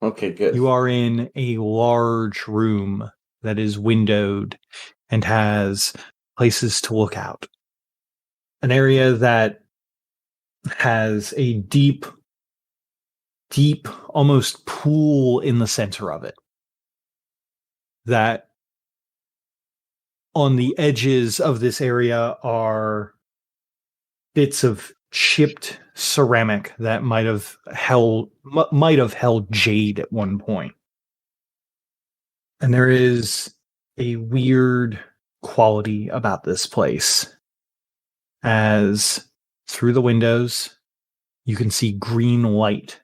Okay, good. You are in a large room that is windowed and has places to look out. An area that has a deep, almost pool in the center of it. That on the edges of this area are bits of chipped ceramic that might have held jade at one point. And there is a weird quality about this place, as through the windows you can see green light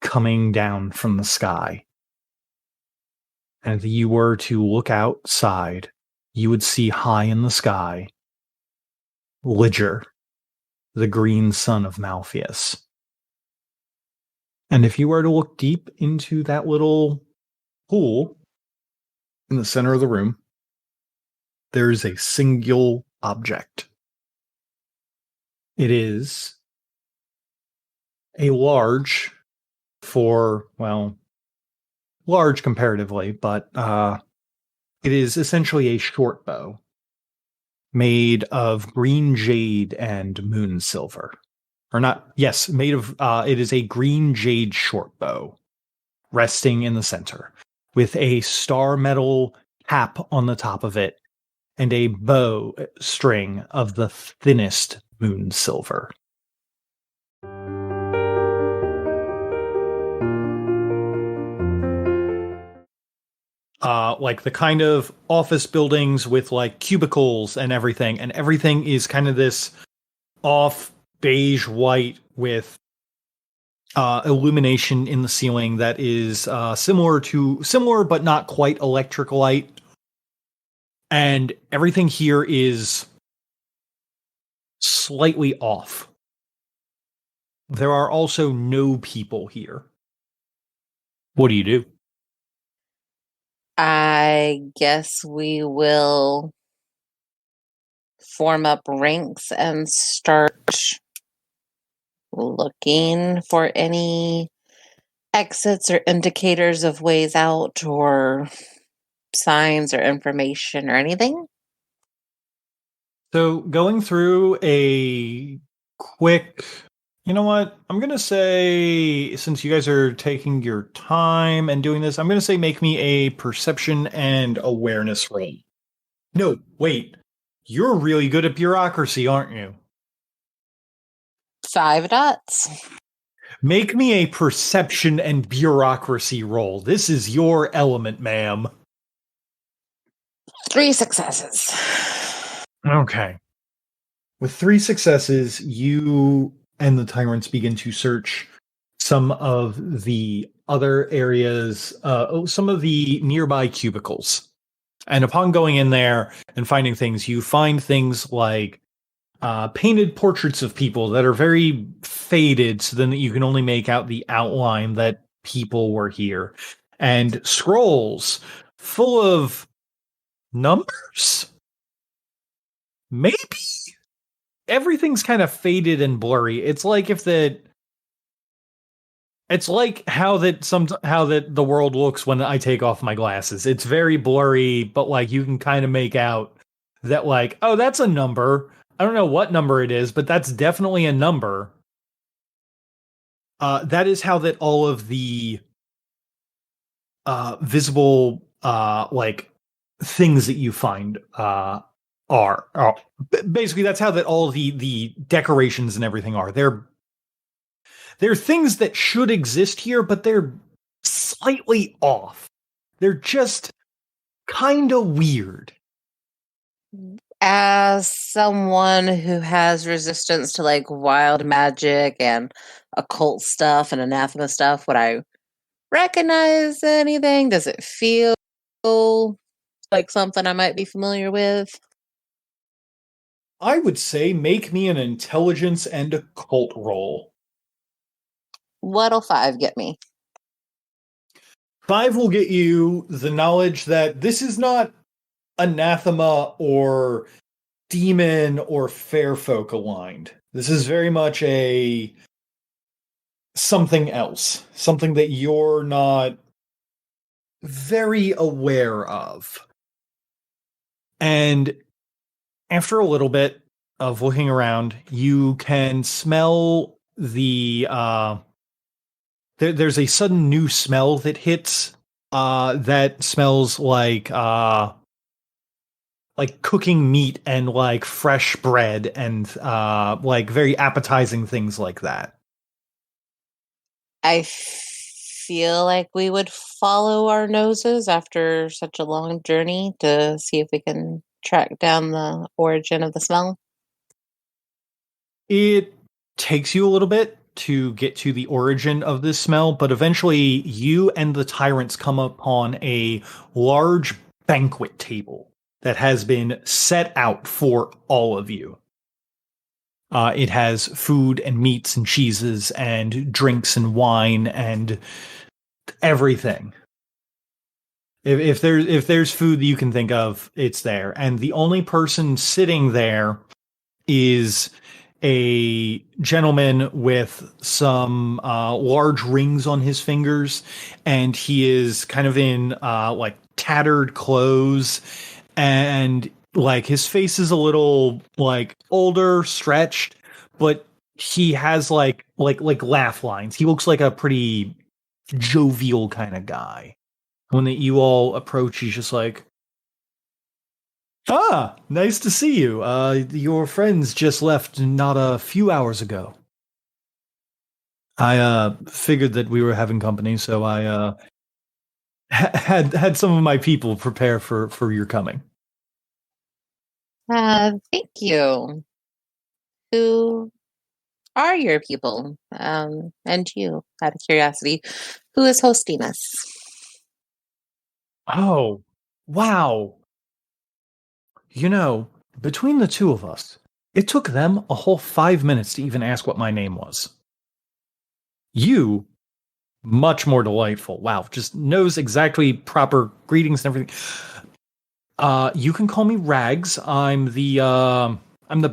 coming down from the sky. And if you were to look outside, you would see high in the sky Liger, the green son of Malpheus. And if you were to look deep into that little pool in the center of the room, there is a single object. It is a large large comparatively, but it is essentially a short bow made of green jade and moon silver. It is a green jade short bow resting in the center with a star metal cap on the top of it and a bow string of the thinnest moon silver. Like the kind of office buildings with like cubicles and everything is kind of this off beige white with illumination in the ceiling that is similar but not quite electric light. And everything here is slightly off. There are also no people here. What do you do? I guess we will form up ranks and start looking for any exits or indicators of ways out or signs or information or anything. So going through a quick... You know what? I'm going to say, since you guys are taking your time and doing this, I'm going to say make me a perception and awareness roll. No, wait. You're really good at bureaucracy, aren't you? 5 dots. Make me a perception and bureaucracy roll. This is your element, ma'am. 3 successes. Okay. With 3 successes, you and the tyrants begin to search some of the other areas, some of the nearby cubicles. And upon going in there and finding things, you find things like painted portraits of people that are very faded, so then you can only make out the outline that people were here. And scrolls full of numbers? Maybe? Everything's kind of faded and blurry. It's like how the world looks when I take off my glasses. It's very blurry, but like you can kind of make out that like, oh, that's a number. I don't know what number it is, but that's definitely a number. That is how that all of the visible like things that you find are. Basically, that's how that all the decorations and everything are. They're things that should exist here, but they're slightly off. They're just kind of weird. As someone who has resistance to like wild magic and occult stuff and anathema stuff, would I recognize anything? Does it feel like something I might be familiar with? I would say make me an intelligence and occult roll. What'll 5 get me? 5 will get you the knowledge that this is not anathema or demon or fair folk aligned. This is very much a something else. Something that you're not very aware of. And after a little bit of looking around, you can smell the there's a sudden new smell that hits that smells like cooking meat and like fresh bread and like very appetizing things like that. I feel like we would follow our noses after such a long journey to see if we can track down the origin of the smell? It takes you a little bit to get to the origin of this smell, but eventually you and the tyrants come upon a large banquet table that has been set out for all of you. It has food and meats and cheeses and drinks and wine and everything. If there's food that you can think of, it's there. And the only person sitting there is a gentleman with some large rings on his fingers, and he is kind of in like tattered clothes, and like his face is a little like older, stretched, but he has like laugh lines. He looks like a pretty jovial kind of guy. When you all approach, he's just like, "Ah, nice to see you. Your friends just left not a few hours ago. I figured that we were having company, so I had some of my people prepare for your coming." Thank you. Who are your people? And you, out of curiosity, who is hosting us? Oh, wow. You know, between the two of us, it took them a whole 5 minutes to even ask what my name was. You, much more delightful. Wow, just knows exactly proper greetings and everything. You can call me Rags. I'm the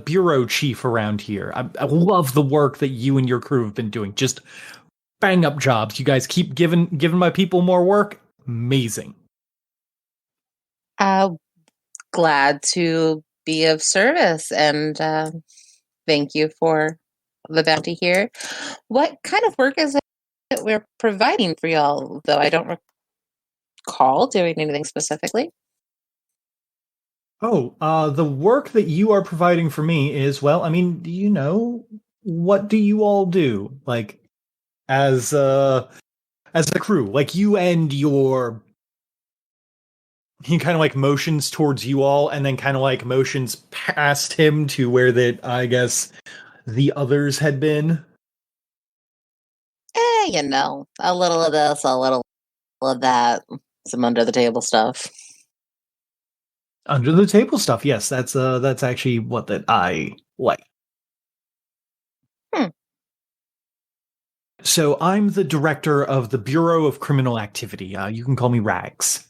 bureau chief around here. I love the work that you and your crew have been doing. Just bang up jobs. You guys keep giving my people more work. Amazing. Glad to be of service, and thank you for the bounty here. What kind of work is it that we're providing for y'all, though I don't recall doing anything specifically? Oh, the work that you are providing for me is, well, I mean, do you know, what do you all do? Like, as a crew, like you and your... He kind of like motions towards you all and then kind of like motions past him to where that, I guess, the others had been. You know, a little of this, a little of that, some under the table stuff. Under the table stuff, yes, that's actually what that I like. So I'm the director of the Bureau of Criminal Activity. You can call me Rags.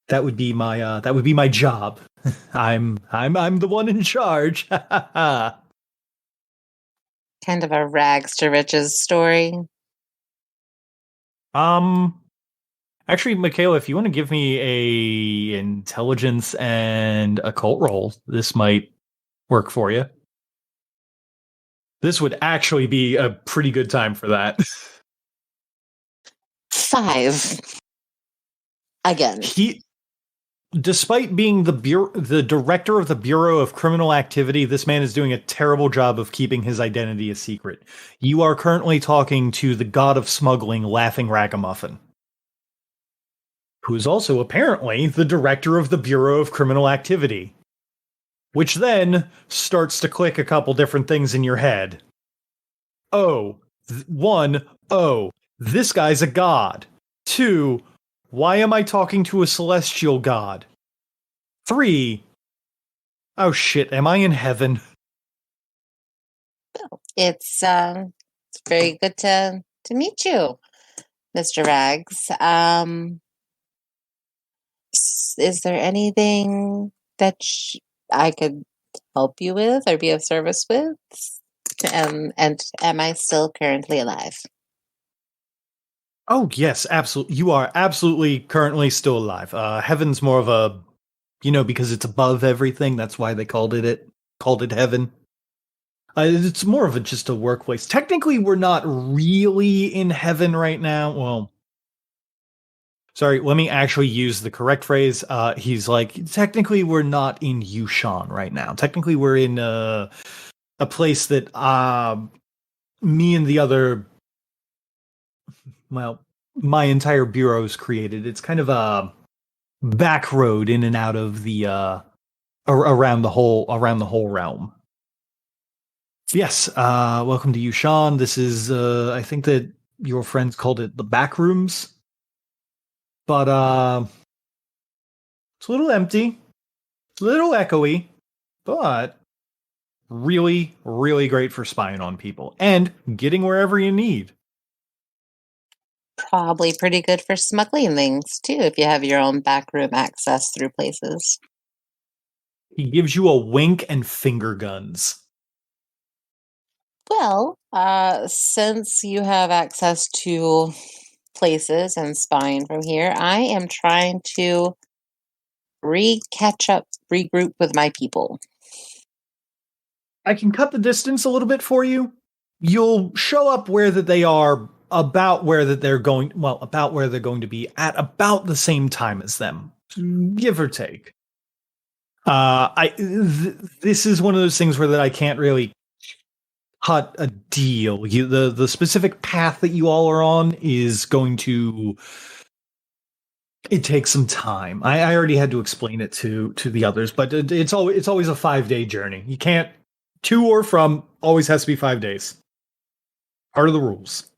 That would be my job. I'm the one in charge. Kind of a rags to riches story. Actually, Michaela, if you want to give me a intelligence and occult roll, this might work for you. This would actually be a pretty good time for that. 5. Again. Despite being the director of the Bureau of Criminal Activity, this man is doing a terrible job of keeping his identity a secret. You are currently talking to the god of smuggling, Laughing Ragamuffin, who is also apparently the director of the Bureau of Criminal Activity, which then starts to click a couple different things in your head. Oh, this guy's a god. 2, why am I talking to a celestial god? 3, oh shit, am I in heaven? It's very good to meet you, Mr. Rags. Is there anything that I could help you with or be of service with? And am I still currently alive? Oh, yes, absolutely. You are absolutely currently still alive. Heaven's more of a, because it's above everything. That's why they called it heaven. It's more of just a workplace. Technically, we're not really in heaven right now. Well, sorry, let me actually use the correct phrase. He's like, technically, we're not in Yushan right now. Technically, we're in a place that me and the other my entire bureau is created. It's kind of a back road in and out of the around the whole realm. Yes, welcome to you, Sean. This is I think that your friends called it the back rooms. But it's a little empty. It's a little echoey, but really, really great for spying on people and getting wherever you need. Probably pretty good for smuggling things, too, if you have your own backroom access through places. He gives you a wink and finger guns. Well, since you have access to places and spying from here, I am trying to regroup with my people. I can cut the distance a little bit for you. You'll show up where that they are, about where they're going to be at about the same time as them, give or take. This is one of those things where that I can't really cut a deal. The specific path that you all are on is going to. It takes some time. I already had to explain it to the others, but it's always a 5-day journey. You can't to or from always has to be 5 days. Part of the rules.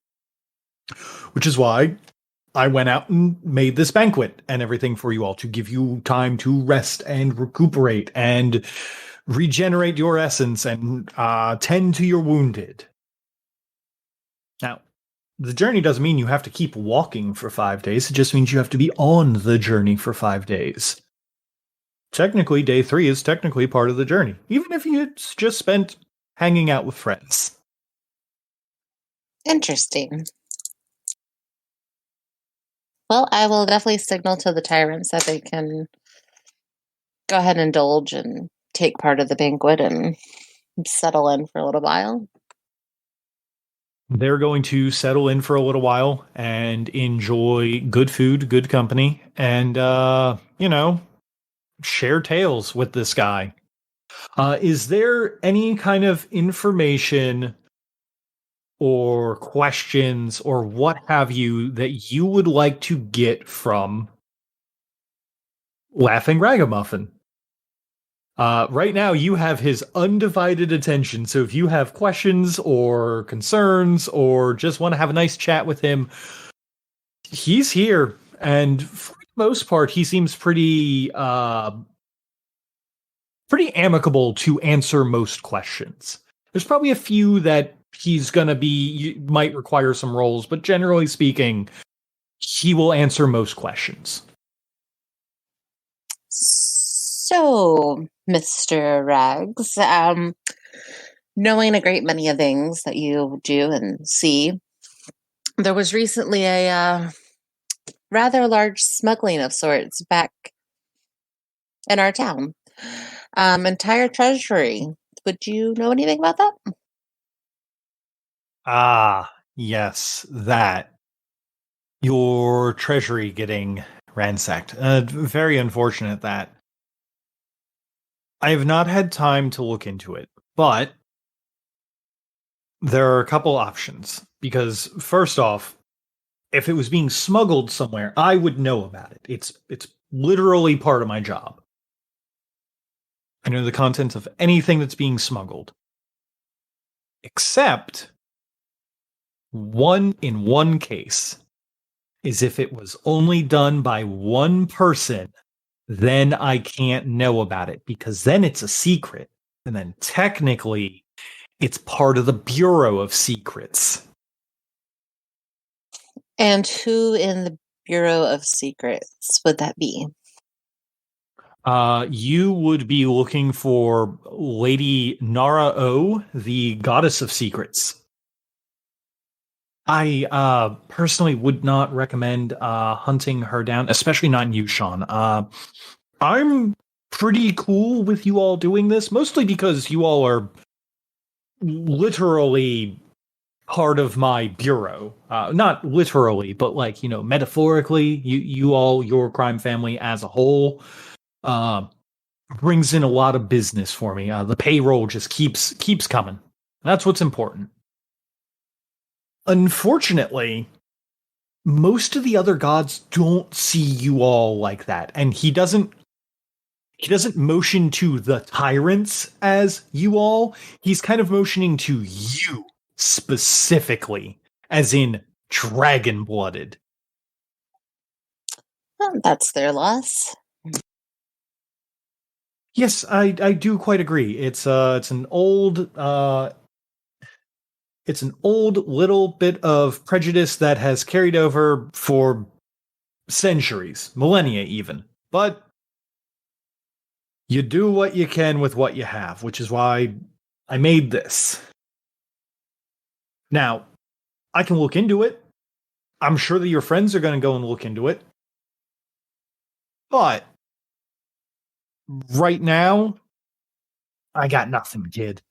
Which is why I went out and made this banquet and everything for you all to give you time to rest and recuperate and regenerate your essence and tend to your wounded. Now, the journey doesn't mean you have to keep walking for 5 days. It just means you have to be on the journey for 5 days. Technically, day 3 is technically part of the journey, even if you just spent hanging out with friends. Interesting. Well, I will definitely signal to the tyrants that they can go ahead and indulge and take part of the banquet and settle in for a little while. They're going to settle in for a little while and enjoy good food, good company, and, share tales with this guy. Is there any kind of information or questions or what have you that you would like to get from Laughing Ragamuffin? Right now, you have his undivided attention. So if you have questions or concerns or just want to have a nice chat with him, he's here. And for the most part, he seems pretty amicable to answer most questions. There's probably a few that he's going to might require some rolls, but generally speaking, he will answer most questions. So, Mr. Rags, knowing a great many of things that you do and see, there was recently a rather large smuggling of sorts back in our town. Entire treasury. Would you know anything about that? Ah, yes, that. Your treasury getting ransacked. Very unfortunate that. I have not had time to look into it, but there are a couple options. Because first off, if it was being smuggled somewhere, I would know about it. It's literally part of my job. I know the contents of anything that's being smuggled. Except in one case is if it was only done by one person, then I can't know about it because then it's a secret. And then technically it's part of the Bureau of Secrets. And who in the Bureau of Secrets would that be? You would be looking for Lady Nara O, the Goddess of Secrets. I personally would not recommend hunting her down, especially not in you, Sean. I'm pretty cool with you all doing this, mostly because you all are literally part of my bureau. Not literally, but metaphorically, your crime family as a whole brings in a lot of business for me. The payroll just keeps coming. That's what's important. Unfortunately, most of the other gods don't see you all like that, and he doesn't motion to the tyrants as you all. He's kind of motioning to you specifically, as in dragon-blooded. Well, that's their loss. Yes, I do quite agree. It's an old little bit of prejudice that has carried over for centuries, millennia even. But you do what you can with what you have, which is why I made this. Now, I can look into it. I'm sure that your friends are going to go and look into it. But right now, I got nothing, kid.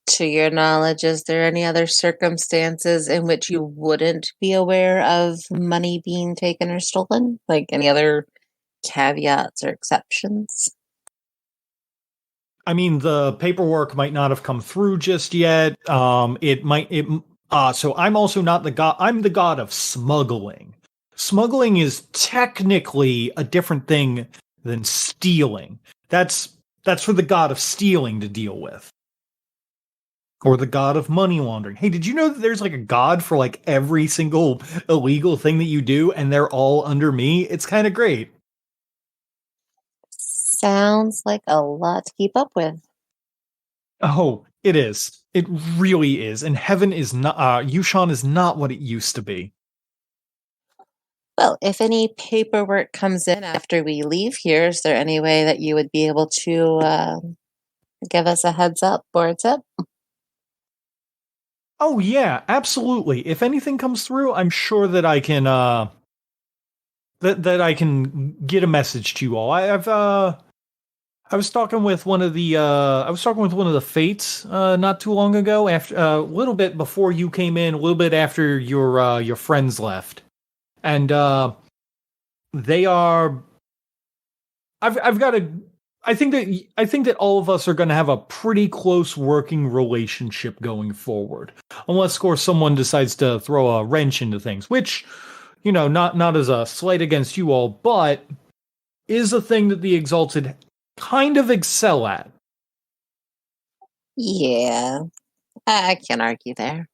To your knowledge, is there any other circumstances in which you wouldn't be aware of money being taken or stolen? Like any other caveats or exceptions? I mean, the paperwork might not have come through just yet. So I'm also not the god. I'm the god of smuggling. Smuggling is technically a different thing than stealing. That's for the god of stealing to deal with. Or the god of money laundering. Hey, did you know that there's like a god for like every single illegal thing that you do, and they're all under me? It's kind of great. Sounds like a lot to keep up with. Oh, it is. It really is. And heaven is not, Yushan is not what it used to be. Well, if any paperwork comes in after we leave here, is there any way that you would be able to give us a heads up or a tip? Oh yeah, absolutely. If anything comes through, I'm sure that I can that I can get a message to you all. I was talking with one of the fates not too long ago, after a little bit before you came in, a little bit after your friends left. And they are I think that all of us are going to have a pretty close working relationship going forward, unless, of course, someone decides to throw a wrench into things, which, you know, not as a slight against you all, but is a thing that the Exalted kind of excel at. Yeah, I can't argue there.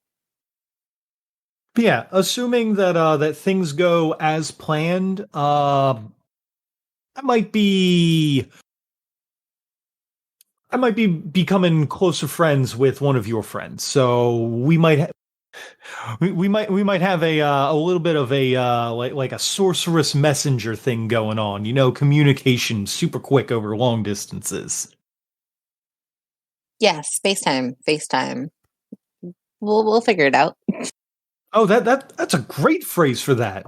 But yeah, assuming that things go as planned, I might be becoming closer friends with one of your friends, so we might have a little bit of a like a sorceress messenger thing going on. You know, communication super quick over long distances. Yes, FaceTime. We'll figure it out. Oh, that's a great phrase for that.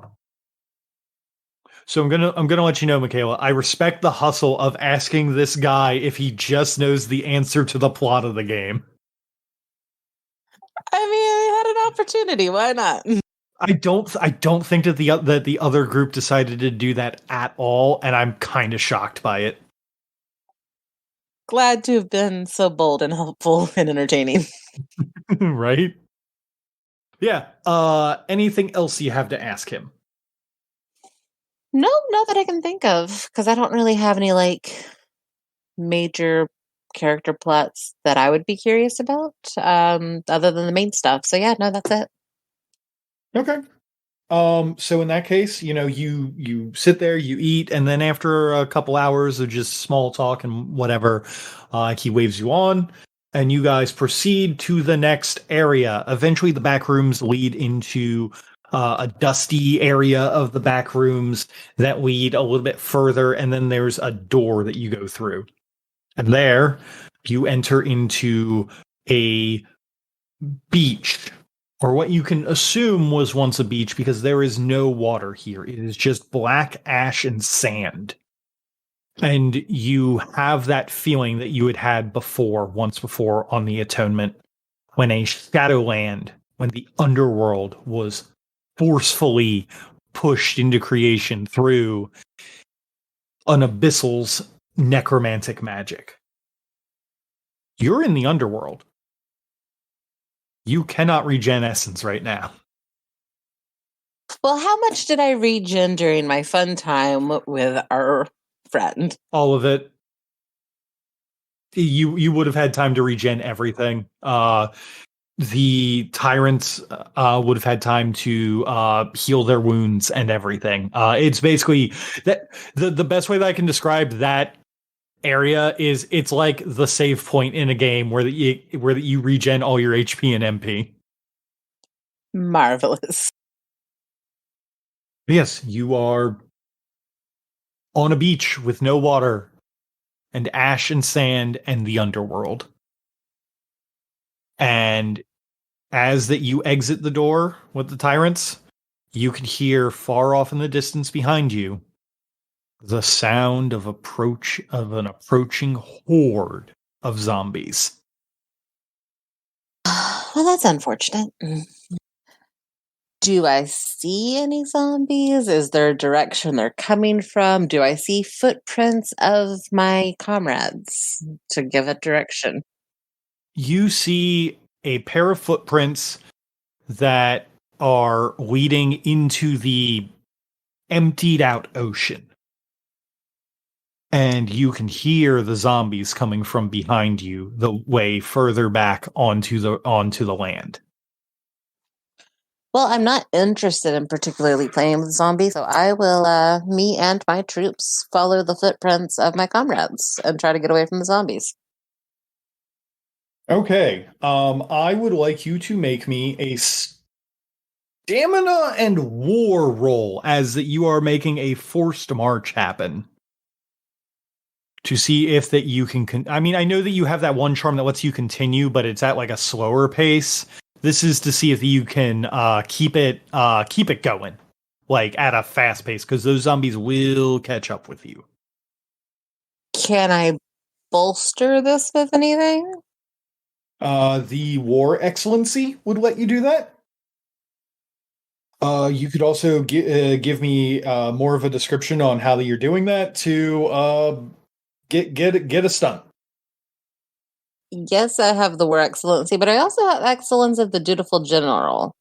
So I'm gonna let you know, Michaela, I respect the hustle of asking this guy if he just knows the answer to the plot of the game. I mean, I had an opportunity. Why not? I don't think that the other group decided to do that at all, and I'm kind of shocked by it. Glad to have been so bold and helpful and entertaining. Right? Yeah. Anything else you have to ask him? No, not that I can think of, because I don't really have any like major character plots that I would be curious about, other than the main stuff. So yeah, no, that's it. Okay. So in that case, you know, you sit there, you eat, and then after a couple hours of just small talk and whatever, he waves you on, and you guys proceed to the next area. Eventually, the back rooms lead into a dusty area of the back rooms that lead a little bit further, and then there's a door that you go through. And there, you enter into a beach, or what you can assume was once a beach, because there is no water here. It is just black ash and sand. And you have that feeling that you had once before on the Atonement, when a Shadowland, when the underworld was forcefully pushed into creation through an abyssal's necromantic magic. You're in the underworld. You cannot regen essence right now. Well, how much did I regen during my fun time with our friend? All of it. You would have had time to regen everything. The tyrants would have had time to heal their wounds and everything. It's basically that the best way that I can describe that area is it's like the save point in a game where you regen all your HP and MP. Marvelous. Yes, you are on a beach with no water and ash and sand and the underworld. And as that you exit the door with the tyrants, you can hear far off in the distance behind you the sound of an approaching horde of zombies. Well, that's unfortunate. Do I see any zombies? Is there a direction they're coming from? Do I see footprints of my comrades to give a direction? You see a pair of footprints that are leading into the emptied out ocean. And you can hear the zombies coming from behind you, the way further back onto the land. Well, I'm not interested in particularly playing with zombies, so I will, me and my troops, follow the footprints of my comrades and try to get away from the zombies. Okay. I would like you to make me a stamina and war roll as that you are making a forced march happen. To see if that you can I mean, I know that you have that one charm that lets you continue, but it's at like a slower pace. This is to see if you can keep it going, like at a fast pace, because those zombies will catch up with you. Can I bolster this with anything? The War Excellency would let you do that. You could also give me more of a description on how you're doing that to get a stunt. Yes, I have the War Excellency, but I also have Excellence of the Dutiful General.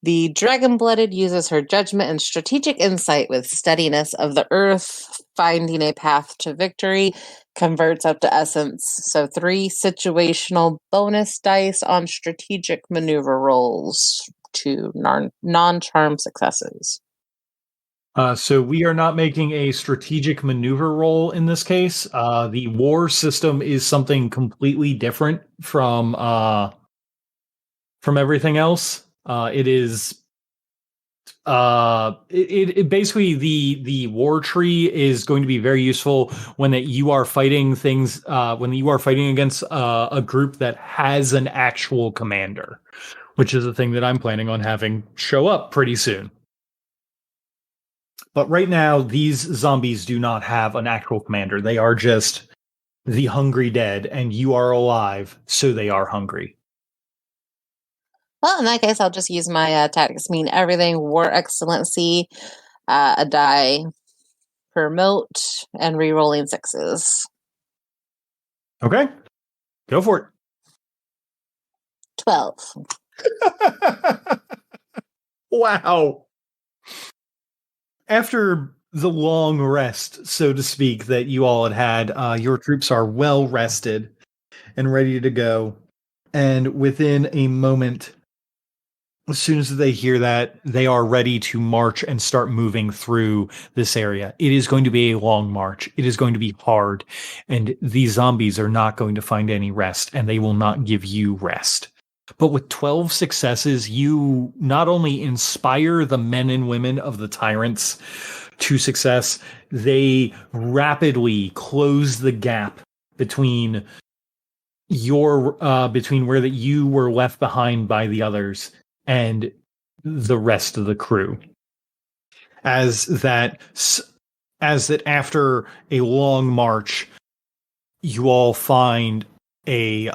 The Dragon-Blooded uses her judgment and strategic insight with steadiness of the earth, finding a path to victory, converts up to essence. So 3 situational bonus dice on strategic maneuver rolls to non-charm successes. So we are not making a strategic maneuver roll in this case. The war system is something completely different from everything else. It is it basically the war tree is going to be very useful when that you are fighting things when you are fighting against a group that has an actual commander, which is a thing that I'm planning on having show up pretty soon. But right now, these zombies do not have an actual commander. They are just the hungry dead, and you are alive, so they are hungry. Well, in that case, I'll just use my tactics mean everything, War Excellency, a die per moat, and re-rolling 6s. Okay. Go for it. 12. Wow. After the long rest, so to speak, that you all had, your troops are well rested and ready to go. And within a moment, as soon as they hear that, they are ready to march and start moving through this area. It is going to be a long march. It is going to be hard. And these zombies are not going to find any rest, and they will not give you rest. But with 12 successes, you not only inspire the men and women of the tyrants to success, they rapidly close the gap between between where that you were left behind by the others and the rest of the crew. As that after a long march, you all find a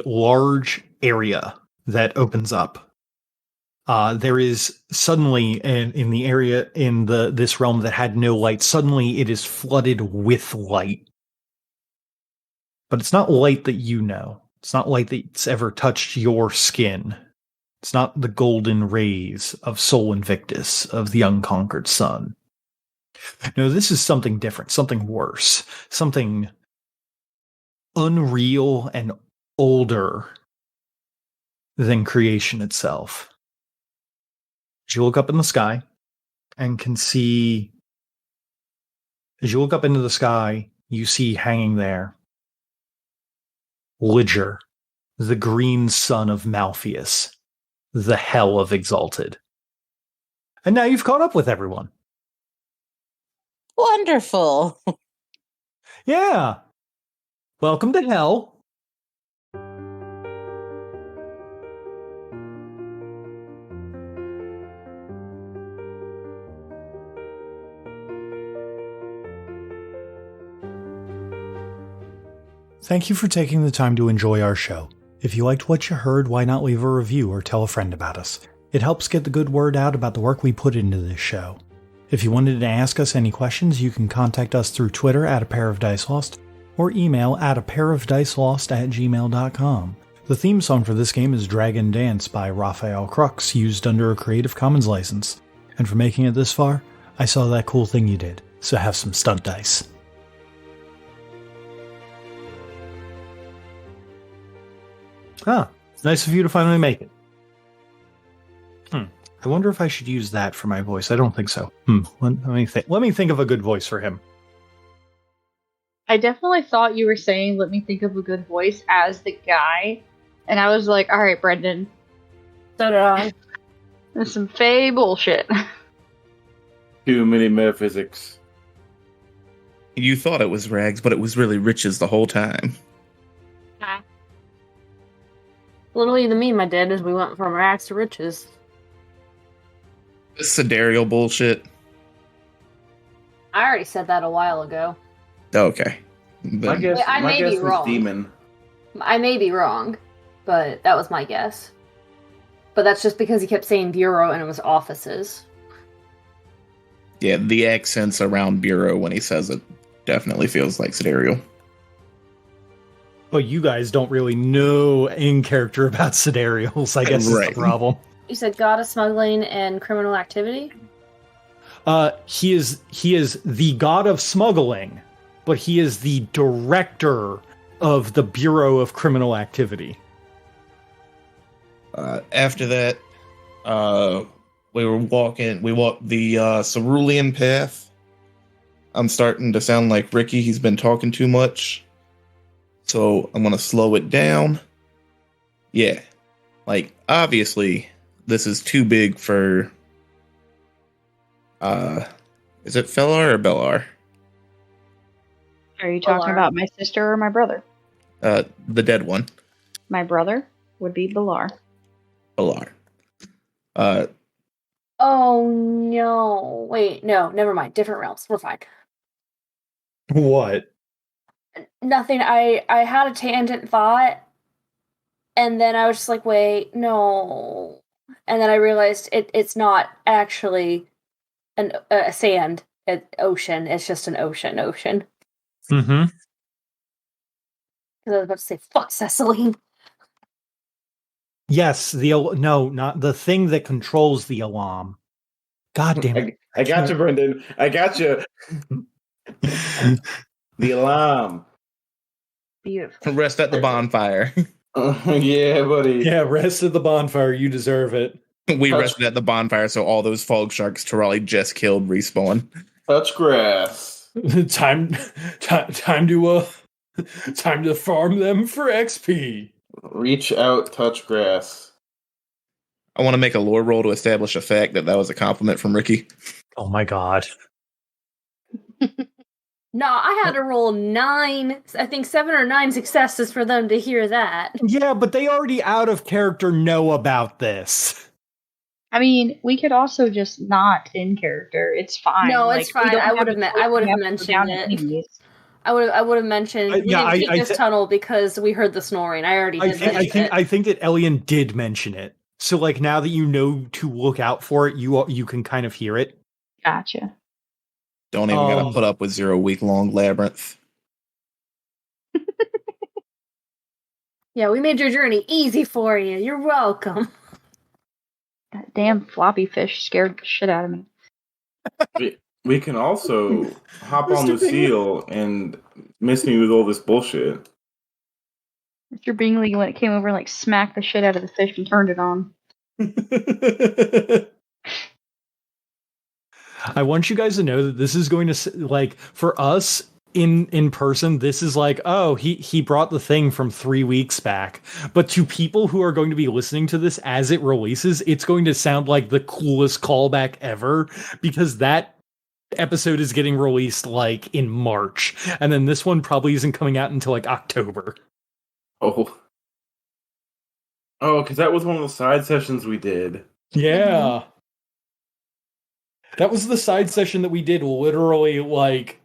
large area that opens up. There is suddenly in the area in this realm that had no light, suddenly it is flooded with light. But it's not light that you know. It's not light that's ever touched your skin. It's not the golden rays of Sol Invictus, of the unconquered sun. No, this is something different, something worse, something unreal and older than creation itself. As you look up in the sky and can see, as you look up into the sky, you see hanging there Liger, the green son of Malpheus, the hell of Exalted. And now you've caught up with everyone. Wonderful. Yeah. Welcome to hell. Thank you for taking the time to enjoy our show. If you liked what you heard, why not leave a review or tell a friend about us? It helps get the good word out about the work we put into this show. If you wanted to ask us any questions, you can contact us through Twitter at apairofdicelost or email at apairofdicelost@gmail.com. The theme song for this game is Dragon Dance by Raphael Crux, used under a Creative Commons license. And for making it this far, I saw that cool thing you did, so have some stunt dice. Ah, nice of you to finally make it. I wonder if I should use that for my voice. I don't think so. Let me think. Let me think of a good voice for him. I definitely thought you were saying, let me think of a good voice as the guy. And I was like, alright, Brendan. So did I. That's some Faye bullshit. Too many metaphysics. You thought it was Rags, but it was really Riches the whole time. Literally, the meme I did is we went from rags to riches. This Sidereal bullshit. I already said that a while ago. Okay. My Then, guess, I my may guess be was wrong. demon. I may be wrong, but that was my guess. But that's just because he kept saying bureau and it was offices. yeah, the accents around Bureau when he says it definitely feels like Sidereal. But you guys don't really know in character about Sidereals, I guess is Right. the problem. You said god of smuggling and criminal activity? He is the god of smuggling, but he is the director of the Bureau of Criminal Activity. After that, we walked the Cerulean path. I'm starting to sound like Ricky. He's been talking too much. So I'm going to slow it down. Yeah. Like, obviously, this is too big for... is it Fellar or Bellar? Are you talking Bilar. about my sister or my brother? The dead one. My brother would be Bilar. Bellar. Oh no. Wait, no, never mind. Different realms. We're fine. What? Nothing. I had a tangent thought, and then I was just like, wait, no. And then I realized it's not actually a sand, ocean. It's just an ocean. Mm-hmm. Because I was about to say, fuck Cecily. Yes, no, not the thing that controls the alarm. God damn it. I got you, Brendan. I got you. The alarm. Beautiful. Rest at the bonfire. Yeah, buddy. Yeah, rest at the bonfire. You deserve it. We rested at the bonfire, so all those fog sharks Tarali just killed respawn. Touch grass. time to farm them for XP. Reach out, touch grass. I want to make a lore roll to establish a fact that was a compliment from Ricky. Oh my god. No, I had to roll 9, I think 7 or 9 successes for them to hear that. Yeah, but they already out of character know about this. I mean, we could also just not in character. It's fine. No, it's we fine. don't I have would a have choice. I would We have to go mentioned down it. anyways. I would have mentioned we yeah, didn't take I this thi- tunnel because we heard the snoring. I already did mention it. I think that Elian did mention it. So like now that you know to look out for it, you can kind of hear it. Gotcha. Don't even gotta put up with 0 week-long labyrinth. Yeah, we made your journey easy for you. You're welcome. damn floppy fish scared the shit out of me. We can also hop on Mr. Bingley. Lucille and miss me with all this bullshit. Mr. Bingley, when it came over, like smacked the shit out of the fish and turned it on. I want you guys to know that this is going to, like, for us in person, this is like, oh, he brought the thing from 3 weeks back. But to people who are going to be listening to this as it releases, it's going to sound like the coolest callback ever, because that episode is getting released like in March, and then this one probably isn't coming out until like October. Oh, because that was one of the side sessions we did. Yeah. That was the side session that we did literally like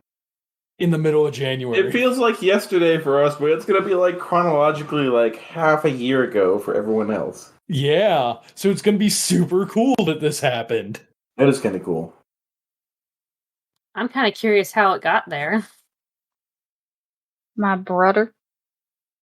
in the middle of January. It feels like yesterday for us, but it's going to be like chronologically like half a year ago for everyone else. Yeah. So it's going to be super cool that this happened. That is kind of cool. I'm kind of curious how it got there. My brother.